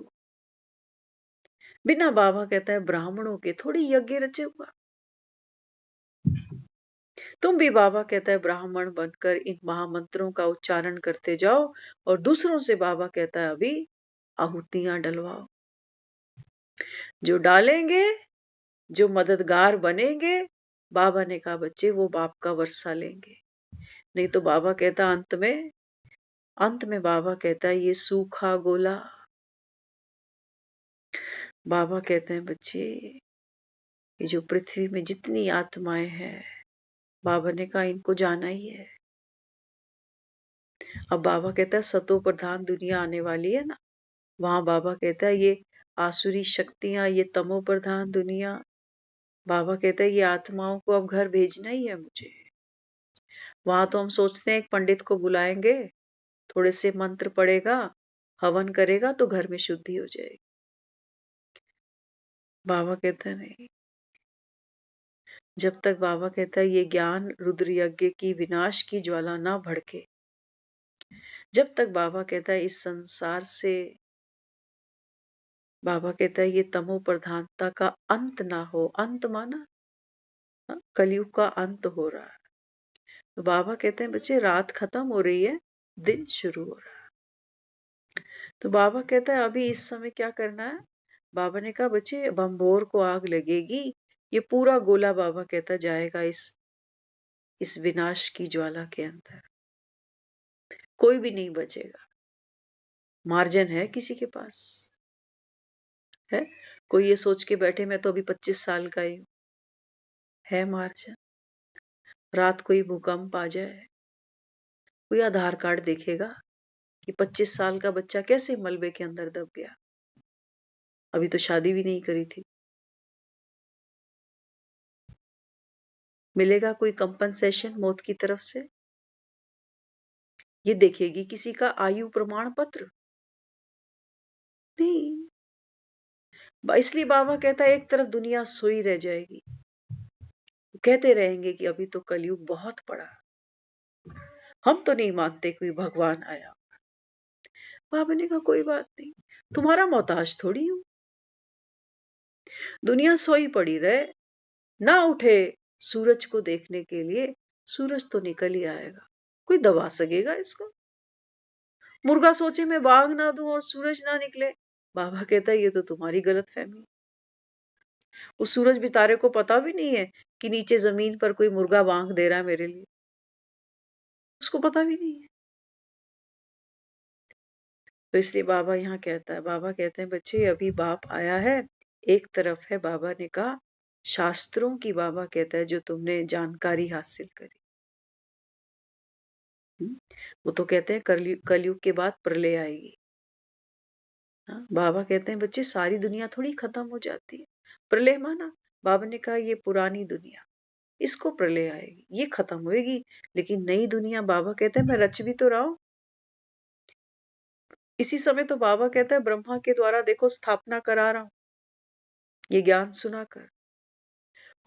बिना बाबा कहता है ब्राह्मणों के थोड़ी यज्ञ रचे हुआ, तुम भी बाबा कहता है ब्राह्मण बनकर इन महामंत्रों का उच्चारण करते जाओ और दूसरों से बाबा कहता है अभी आहुतियां डलवाओ। जो डालेंगे, जो मददगार बनेंगे, बाबा ने कहा बच्चे वो बाप का वर्षा लेंगे। नहीं तो बाबा कहता अंत में बाबा कहता है ये सूखा गोला। बाबा कहते हैं बच्चे ये जो पृथ्वी में जितनी आत्माएं हैं, बाबा ने कहा इनको जाना ही है। अब बाबा कहता है सतो प्रधान दुनिया आने वाली है ना, वहां बाबा कहता है ये आसुरी शक्तियां, ये तमो प्रधान दुनिया, बाबा कहता है ये आत्माओं को अब घर भेजना ही है मुझे। वहां तो हम सोचते हैं एक पंडित को बुलाएंगे, थोड़े से मंत्र पढ़ेगा, हवन करेगा तो घर में शुद्धि हो जाएगी। बाबा कहता है नहीं, जब तक बाबा कहता है ये ज्ञान रुद्र यज्ञ की विनाश की ज्वाला ना भड़के, जब तक बाबा कहता है इस संसार से, बाबा कहता है ये तमो प्रधानता का अंत ना हो। अंत माना कलयुग का अंत हो रहा है। तो बाबा कहते हैं बच्चे रात खत्म हो रही है, दिन शुरू हो रहा है। तो बाबा कहता है अभी इस समय क्या करना है। बाबा ने कहा बच्चे बम्बोर को आग लगेगी, ये पूरा गोला बाबा कहता जाएगा इस विनाश की ज्वाला के अंदर, कोई भी नहीं बचेगा। मार्जिन है किसी के पास है, कोई ये सोच के बैठे मैं तो अभी 25 साल का ही हूं। है मार्जिन। रात कोई भूकंप आ जाए, कोई आधार कार्ड देखेगा कि 25 साल का बच्चा कैसे मलबे के अंदर दब गया। अभी तो शादी भी नहीं करी थी। मिलेगा कोई कंपनसेशन मौत की तरफ से? ये देखेगी किसी का आयु प्रमाण पत्र? नहीं। इसलिए बाबा कहता है एक तरफ दुनिया सोई रह जाएगी, कहते रहेंगे कि अभी तो कलयुग बहुत पड़ा, हम तो नहीं मानते कोई भगवान आया। बाबा ने कहा कोई बात नहीं, तुम्हारा मोहताज थोड़ी हूं। दुनिया सोई पड़ी रहे, ना उठे सूरज को देखने के लिए, सूरज तो निकल ही आएगा। कोई दबा सकेगा इसको? मुर्गा सोचे मैं बाघ ना दूं और सूरज ना निकले। बाबा कहता है ये तो तुम्हारी गलत फहमी। उस सूरज बितारे को पता भी नहीं है कि नीचे जमीन पर कोई मुर्गा बांग दे रहा है मेरे लिए, उसको पता भी नहीं है। तो इसलिए बाबा यहाँ कहता है, बाबा कहते हैं बच्चे अभी बाप आया है, एक तरफ है बाबा ने कहा शास्त्रों की, बाबा कहता है जो तुमने जानकारी हासिल करी। वो तो कहते हैं कलयुग के बाद प्रलय आएगी। हाँ, बाबा कहते हैं बच्चे सारी दुनिया थोड़ी खत्म हो जाती है। प्रलय माना, बाबा ने कहा ये पुरानी दुनिया, इसको प्रलय आएगी, ये खत्म होएगी, लेकिन नई दुनिया बाबा कहते हैं मैं रच भी तो रहा हूं। इसी समय तो बाबा कहता है ब्रह्मा के द्वारा देखो स्थापना करा रहा हूं, ये ज्ञान सुनाकर।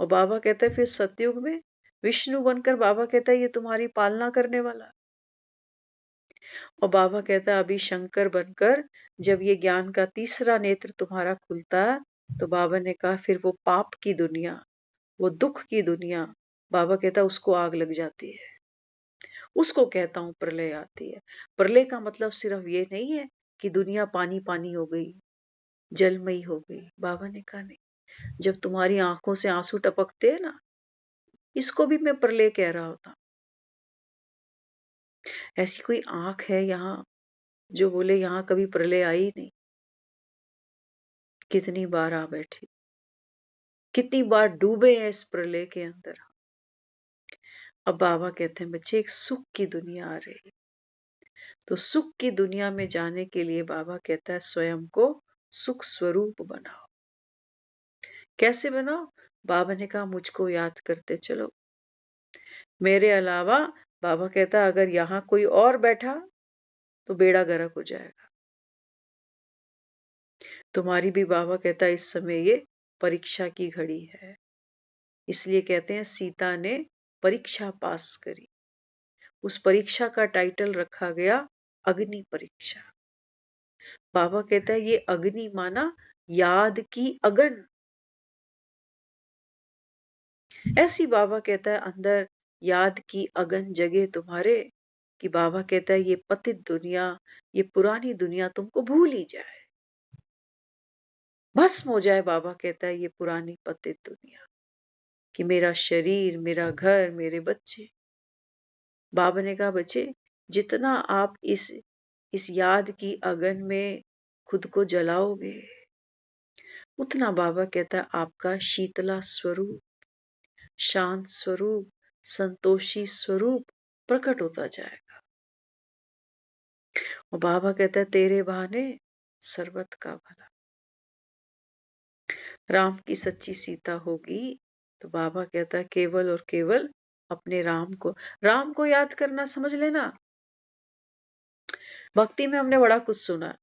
और बाबा कहता है फिर सतयुग में विष्णु बनकर बाबा कहता है ये तुम्हारी पालना करने वाला। और बाबा कहता है अभी शंकर बनकर जब ये ज्ञान का तीसरा नेत्र तुम्हारा खुलता है, तो बाबा ने कहा फिर वो पाप की दुनिया, वो दुख की दुनिया, बाबा कहता है उसको आग लग जाती है। उसको कहता हूं प्रलय आती है। प्रलय का मतलब सिर्फ ये नहीं है कि दुनिया पानी पानी हो गई, जलमयी हो गई। बाबा ने कहा नहीं, जब तुम्हारी आंखों से आंसू टपकते हैं ना, इसको भी मैं प्रलय कह रहा होता। ऐसी कोई आंख है यहाँ जो बोले यहाँ कभी प्रलय आई नहीं? कितनी बार आ बैठी, कितनी बार डूबे हैं इस प्रलय के अंदर। अब बाबा कहते हैं बच्चे एक सुख की दुनिया आ रही है, तो सुख की दुनिया में जाने के लिए बाबा कहता है स्वयं को सुख स्वरूप बनाओ। कैसे बनाओ? बाबा ने कहा मुझको याद करते चलो। मेरे अलावा बाबा कहता है अगर यहां कोई और बैठा तो बेड़ा गर्क हो जाएगा। तुम्हारी भी बाबा कहता है इस समय ये परीक्षा की घड़ी है। इसलिए कहते हैं सीता ने परीक्षा पास करी, उस परीक्षा का टाइटल रखा गया अग्नि परीक्षा। बाबा कहता है ये अग्नि माना याद की अगन। ऐसी बाबा कहता है अंदर याद की अगन जगे तुम्हारे, कि बाबा कहता है ये पतित दुनिया, ये पुरानी दुनिया तुमको भूल ही जाए, भस्म हो जाए। बाबा कहता है ये पुरानी पतित दुनिया, कि मेरा शरीर, मेरा घर, मेरे बच्चे। बाबा ने कहा बच्चे जितना आप इस याद की अगन में खुद को जलाओगे, उतना बाबा कहता है आपका शीतला स्वरूप, शांत स्वरूप, संतोषी स्वरूप प्रकट होता जाएगा। और बाबा कहता है तेरे बहाने सर्वत का भला। राम की सच्ची सीता होगी तो बाबा कहता है केवल और केवल अपने राम को याद करना। समझ लेना, भक्ति में हमने बड़ा कुछ सुना।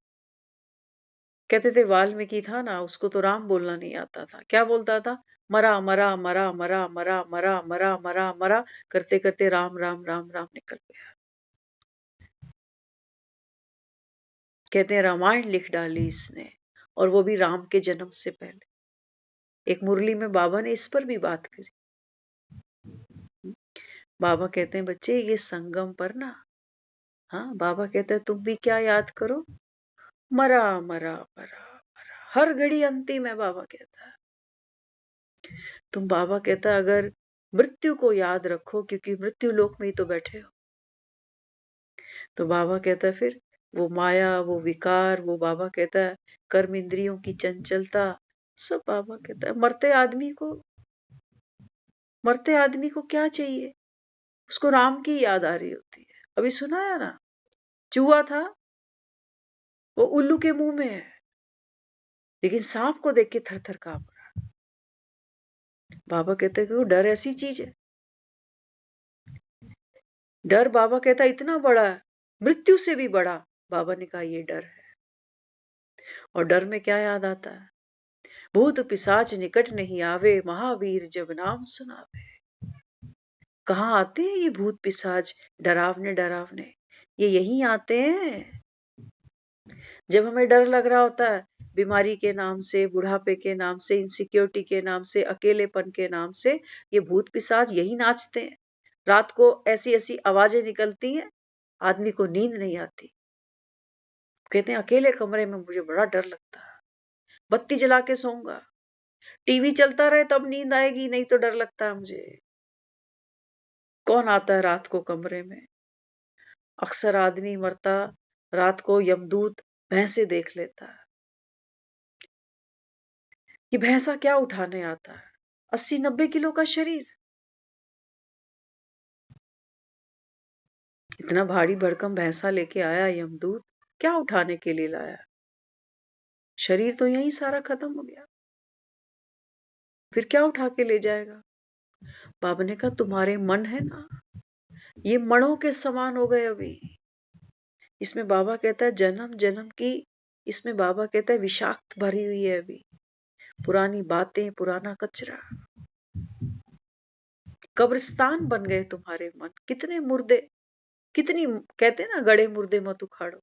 कहते थे वाल्मीकि था ना, उसको तो राम बोलना नहीं आता था। क्या बोलता था? मरा मरा मरा मरा मरा मरा मरा मरा मरा, करते करते राम राम राम राम निकल गया। कहते हैं रामायण लिख डाली इसने, और वो भी राम के जन्म से पहले। एक मुरली में बाबा ने इस पर भी बात करी। बाबा कहते हैं बच्चे ये संगम पर ना, हाँ बाबा कहते हैं तुम भी क्या याद करो, मरा मरा मरा मरा, हर घड़ी अंतिम है। बाबा कहता है तुम, बाबा कहता है अगर मृत्यु को याद रखो, क्योंकि मृत्यु लोक में ही तो बैठे हो, तो बाबा कहता है फिर वो माया, वो विकार, वो बाबा कहता है कर्म इंद्रियों की चंचलता, सब बाबा कहता है। मरते आदमी को क्या चाहिए? उसको राम की याद आ रही होती है। अभी सुनाया ना, चूहा था, वो उल्लू के मुंह में है, लेकिन सांप को देख के थर थर कांप रहा। बाबा कहते हैं कि वो डर ऐसी चीज है। डर बाबा कहता है इतना बड़ा है, मृत्यु से भी बड़ा। बाबा ने कहा ये डर है। और डर में क्या याद आता है? भूत पिशाच निकट नहीं आवे, महावीर जब नाम सुनावे। कहाँ आते हैं ये भूत पिशाच डरावने डरावने? ये यहीं आते हैं जब हमें डर लग रहा होता है, बीमारी के नाम से, बुढ़ापे के नाम से, इनसिक्योरिटी के नाम से, अकेलेपन के नाम से। ये भूत पिशाच यही नाचते हैं। रात को ऐसी ऐसी आवाजें निकलती हैं, आदमी को नींद नहीं आती। कहते हैं अकेले कमरे में मुझे बड़ा डर लगता है, बत्ती जला के सोऊंगा, टीवी चलता रहे तब नींद आएगी, नहीं तो डर लगता है मुझे। कौन आता है रात को कमरे में? अक्सर आदमी मरता रात को यमदूत भैंसे देख लेता है। ये भैंसा क्या उठाने आता है? 80-90 किलो का शरीर, इतना भारी भरकम भैंसा लेके आया यमदूत, क्या उठाने के लिए लाया? शरीर तो यही सारा खत्म हो गया, फिर क्या उठा के ले जाएगा? बाबा ने कहा तुम्हारे मन है ना, ये मणों के समान हो गए अभी। इसमें बाबा कहता है जन्म जन्म की, इसमें बाबा कहता है विषाक्त भरी हुई है अभी, पुरानी बातें, पुराना कचरा। कब्रिस्तान बन गए तुम्हारे मन। कितने मुर्दे, कितनी, कहते हैं ना गड़े मुर्दे मत उखाड़ो।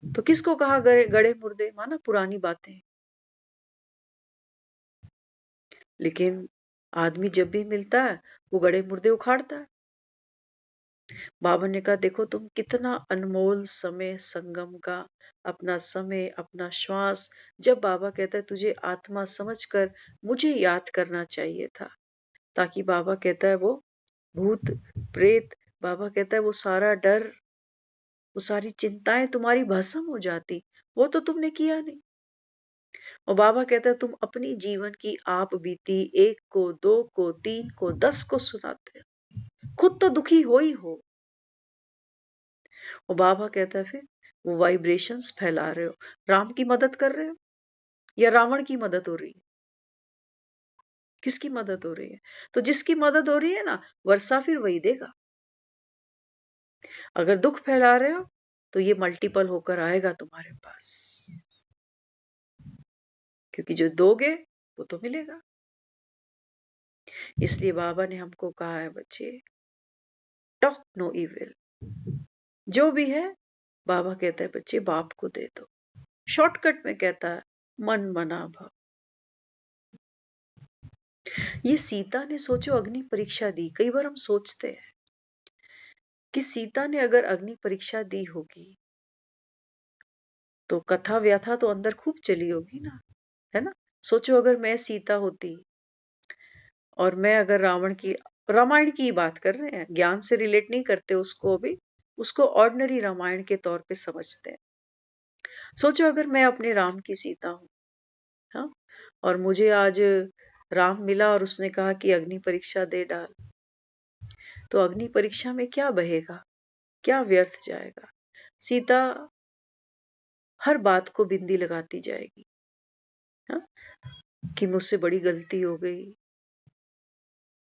तो किसको कहा गड़े गड़े मुर्दे? माना पुरानी बातें। लेकिन आदमी जब भी मिलता है वो गड़े मुर्दे उखाड़ता है। बाबा ने कहा देखो तुम कितना अनमोल समय संगम का, अपना समय, अपना श्वास। जब बाबा कहता है तुझे आत्मा समझकर मुझे याद करना चाहिए था, ताकि बाबा कहता है वो भूत प्रेत, बाबा कहता है वो सारा डर, वो सारी चिंताएं तुम्हारी भस्म हो जाती। वो तो तुमने किया नहीं। और बाबा कहता है तुम अपनी जीवन की आप बीती 1 को, 2 को, 3 को, 10 को सुनाते हो, खुद तो दुखी हो ही हो। और बाबा कहता है फिर वो वाइब्रेशंस फैला रहे हो, राम की मदद कर रहे हो या रावण की मदद हो रही है? किसकी मदद हो रही है? तो जिसकी मदद हो रही है ना, वर्षा फिर वही देगा। अगर दुख फैला रहे हो तो ये मल्टीपल होकर आएगा तुम्हारे पास, क्योंकि जो दोगे वो तो मिलेगा। इसलिए बाबा ने हमको कहा है बच्चे, टॉक नो इविल। जो भी है बाबा कहता है बच्चे बाप को दे दो। शॉर्टकट में कहता है मन मना भव। ये सीता ने सोचो अग्नि परीक्षा दी। कई बार हम सोचते हैं कि सीता ने अगर अग्नि परीक्षा दी होगी तो कथा व्याथा तो अंदर खूब चली होगी ना, है ना? सोचो अगर मैं सीता होती और मैं अगर रावण की, रामायण की बात कर रहे हैं, ज्ञान से रिलेट नहीं करते उसको, अभी उसको ऑर्डिनरी रामायण के तौर पे समझते हैं। सोचो अगर मैं अपने राम की सीता हूँ, हाँ, और मुझे आज राम मिला और उसने कहा कि अग्नि परीक्षा दे डाल, तो अग्नि परीक्षा में क्या बहेगा, क्या व्यर्थ जाएगा? सीता हर बात को बिंदी लगाती जाएगी, हाँ, कि मुझसे बड़ी गलती हो गई,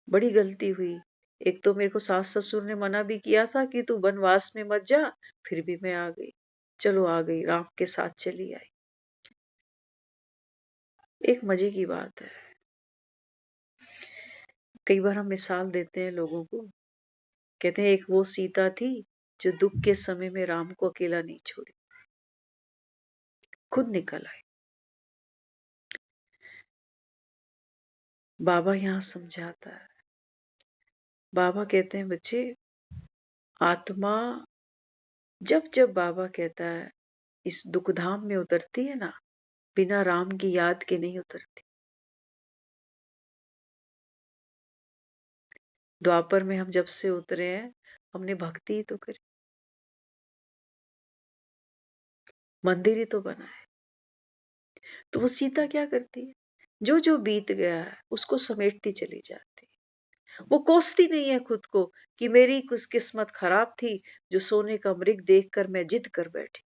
बड़ी गलती हुई। एक तो मेरे को सास ससुर ने मना भी किया था कि तू वनवास में मत जा, फिर भी मैं आ गई। चलो आ गई, राम के साथ चली आई। एक मजे की बात है, कई बार हम मिसाल देते हैं लोगों को, कहते हैं एक वो सीता थी जो दुख के समय में राम को अकेला नहीं छोड़ी, खुद निकल आई। बाबा यहाँ समझाता है, बाबा कहते हैं बच्चे आत्मा जब जब बाबा कहता है इस दुख धाम में उतरती है ना, बिना राम की याद के नहीं उतरती। द्वापर में हम जब से उतरे हैं, हमने भक्ति ही तो करी, मंदिर ही तो बना है, तो वो सीता क्या करती है, जो जो बीत गया है उसको समेटती चली जाती है। वो कोसती नहीं है खुद को कि मेरी कुछ किस्मत खराब थी जो सोने का मृग देखकर मैं जिद कर बैठी।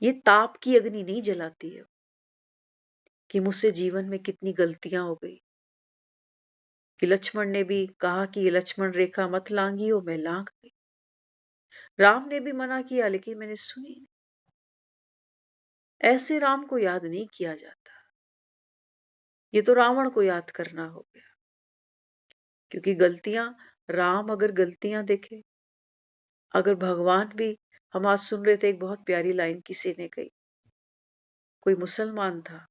ये ताप की अग्नि नहीं जलाती है कि मुझसे जीवन में कितनी गलतियां हो गई। कि लक्ष्मण ने भी कहा कि ये लक्ष्मण रेखा मत लांघियो, मैं लांघ गई। राम ने भी मना किया लेकिन मैंने सुनी नहीं। ऐसे राम को याद नहीं किया जाता। ये तो रावण को याद करना हो गया, क्योंकि गलतियां, राम अगर गलतियां देखे, अगर भगवान भी, हम आज सुन रहे थे एक बहुत प्यारी लाइन किसी ने कही, कोई मुसलमान था,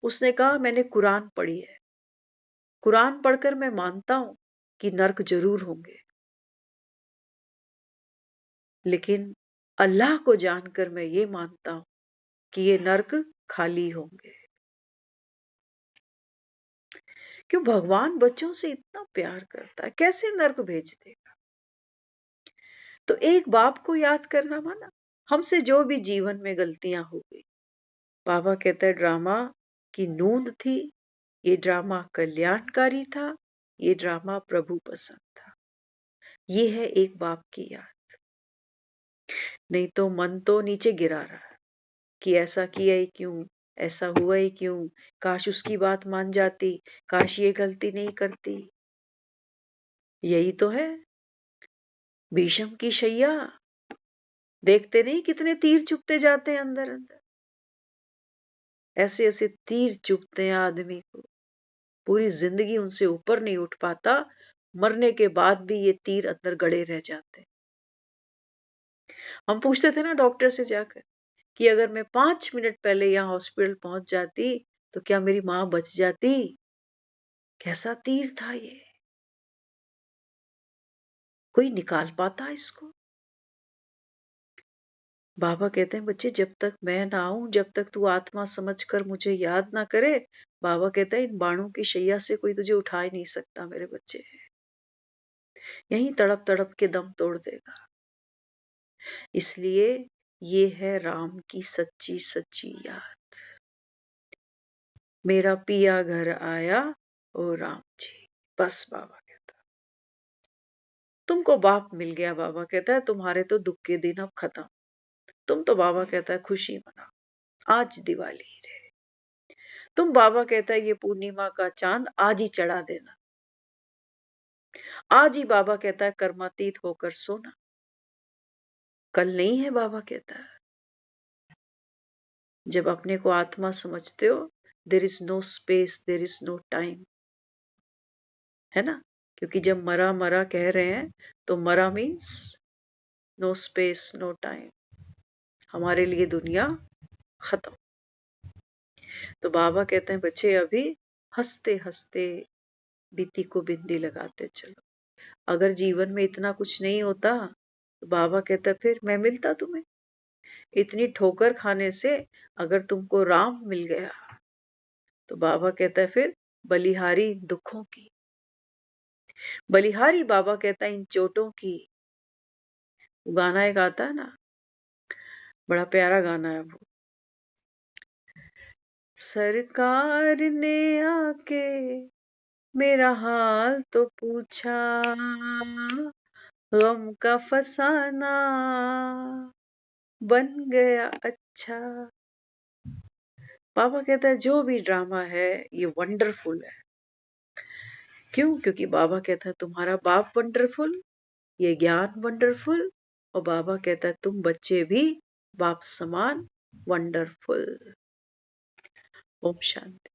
उसने कहा मैंने कुरान पढ़ी है, कुरान पढ़कर मैं मानता हूं कि नर्क जरूर होंगे, लेकिन अल्लाह को जानकर मैं ये मानता हूं कि ये नर्क खाली होंगे। क्यों भगवान बच्चों से इतना प्यार करता है, कैसे नर्क भेज देगा। तो एक बाप को याद करना माना, हमसे जो भी जीवन में गलतियां हो गई, बाबा कहता है ड्रामा की नूंद थी, ये ड्रामा कल्याणकारी था, ये ड्रामा प्रभु पसंद था। ये है एक बाप की याद। नहीं तो मन तो नीचे गिरा रहा है कि ऐसा किया ही क्यों, ऐसा हुआ ही क्यों, काश उसकी बात मान जाती, काश ये गलती नहीं करती। यही तो है भीष्म की शैया। देखते नहीं कितने तीर चुभते जाते हैं अंदर अंदर, ऐसे ऐसे तीर चुभते हैं आदमी को, पूरी जिंदगी उनसे ऊपर नहीं उठ पाता, मरने के बाद भी ये तीर अंदर गड़े रह जाते हैं। हम पूछते थे ना डॉक्टर से जाकर कि अगर मैं 5 मिनट पहले यहाँ हॉस्पिटल पहुंच जाती तो क्या मेरी मां बच जाती। कैसा तीर था ये, कोई निकाल पाता इसको। बाबा कहते हैं बच्चे जब तक मैं ना आऊं, जब तक तू आत्मा समझकर मुझे याद ना करे, बाबा कहता है इन बाणों की शैया से कोई तुझे उठा ही नहीं सकता मेरे बच्चे, यहीं तड़प तड़प के दम तोड़ देगा। इसलिए ये है राम की सच्ची सच्ची याद। मेरा पिया घर आया ओ राम जी, बस बाबा कहता तुमको बाप मिल गया। बाबा कहता है तुम्हारे तो दुख के दिन अब खत्म, तुम तो बाबा कहता है खुशी मनाओ, आज दिवाली रे। तुम बाबा कहता है ये पूर्णिमा का चांद आज ही चढ़ा देना, आज ही बाबा कहता है कर्मातीत होकर सोना, कल नहीं है। बाबा कहता है जब अपने को आत्मा समझते हो, there is no space, there is no time, है ना। क्योंकि जब मरा मरा कह रहे हैं तो मरा means no space no time, हमारे लिए दुनिया खत्म। तो बाबा कहते हैं बच्चे अभी हंसते हंसते बीती को बिंदी लगाते चलो। अगर जीवन में इतना कुछ नहीं होता तो बाबा कहता फिर मैं मिलता तुम्हें। इतनी ठोकर खाने से अगर तुमको राम मिल गया तो बाबा कहता है फिर बलिहारी इन दुखों की, बलिहारी बाबा कहता है इन चोटों की। वो गाना एक आता है ना, बड़ा प्यारा गाना है वो, सरकार ने आके मेरा हाल तो पूछा, गम का फसाना बन गया अच्छा। पापा कहता है जो भी ड्रामा है ये वंडरफुल है। क्यों? क्योंकि बाबा कहता है तुम्हारा बाप वंडरफुल, ये ज्ञान वंडरफुल, और बाबा कहता है तुम बच्चे भी बाप समान वंडरफुल। ओम शांति।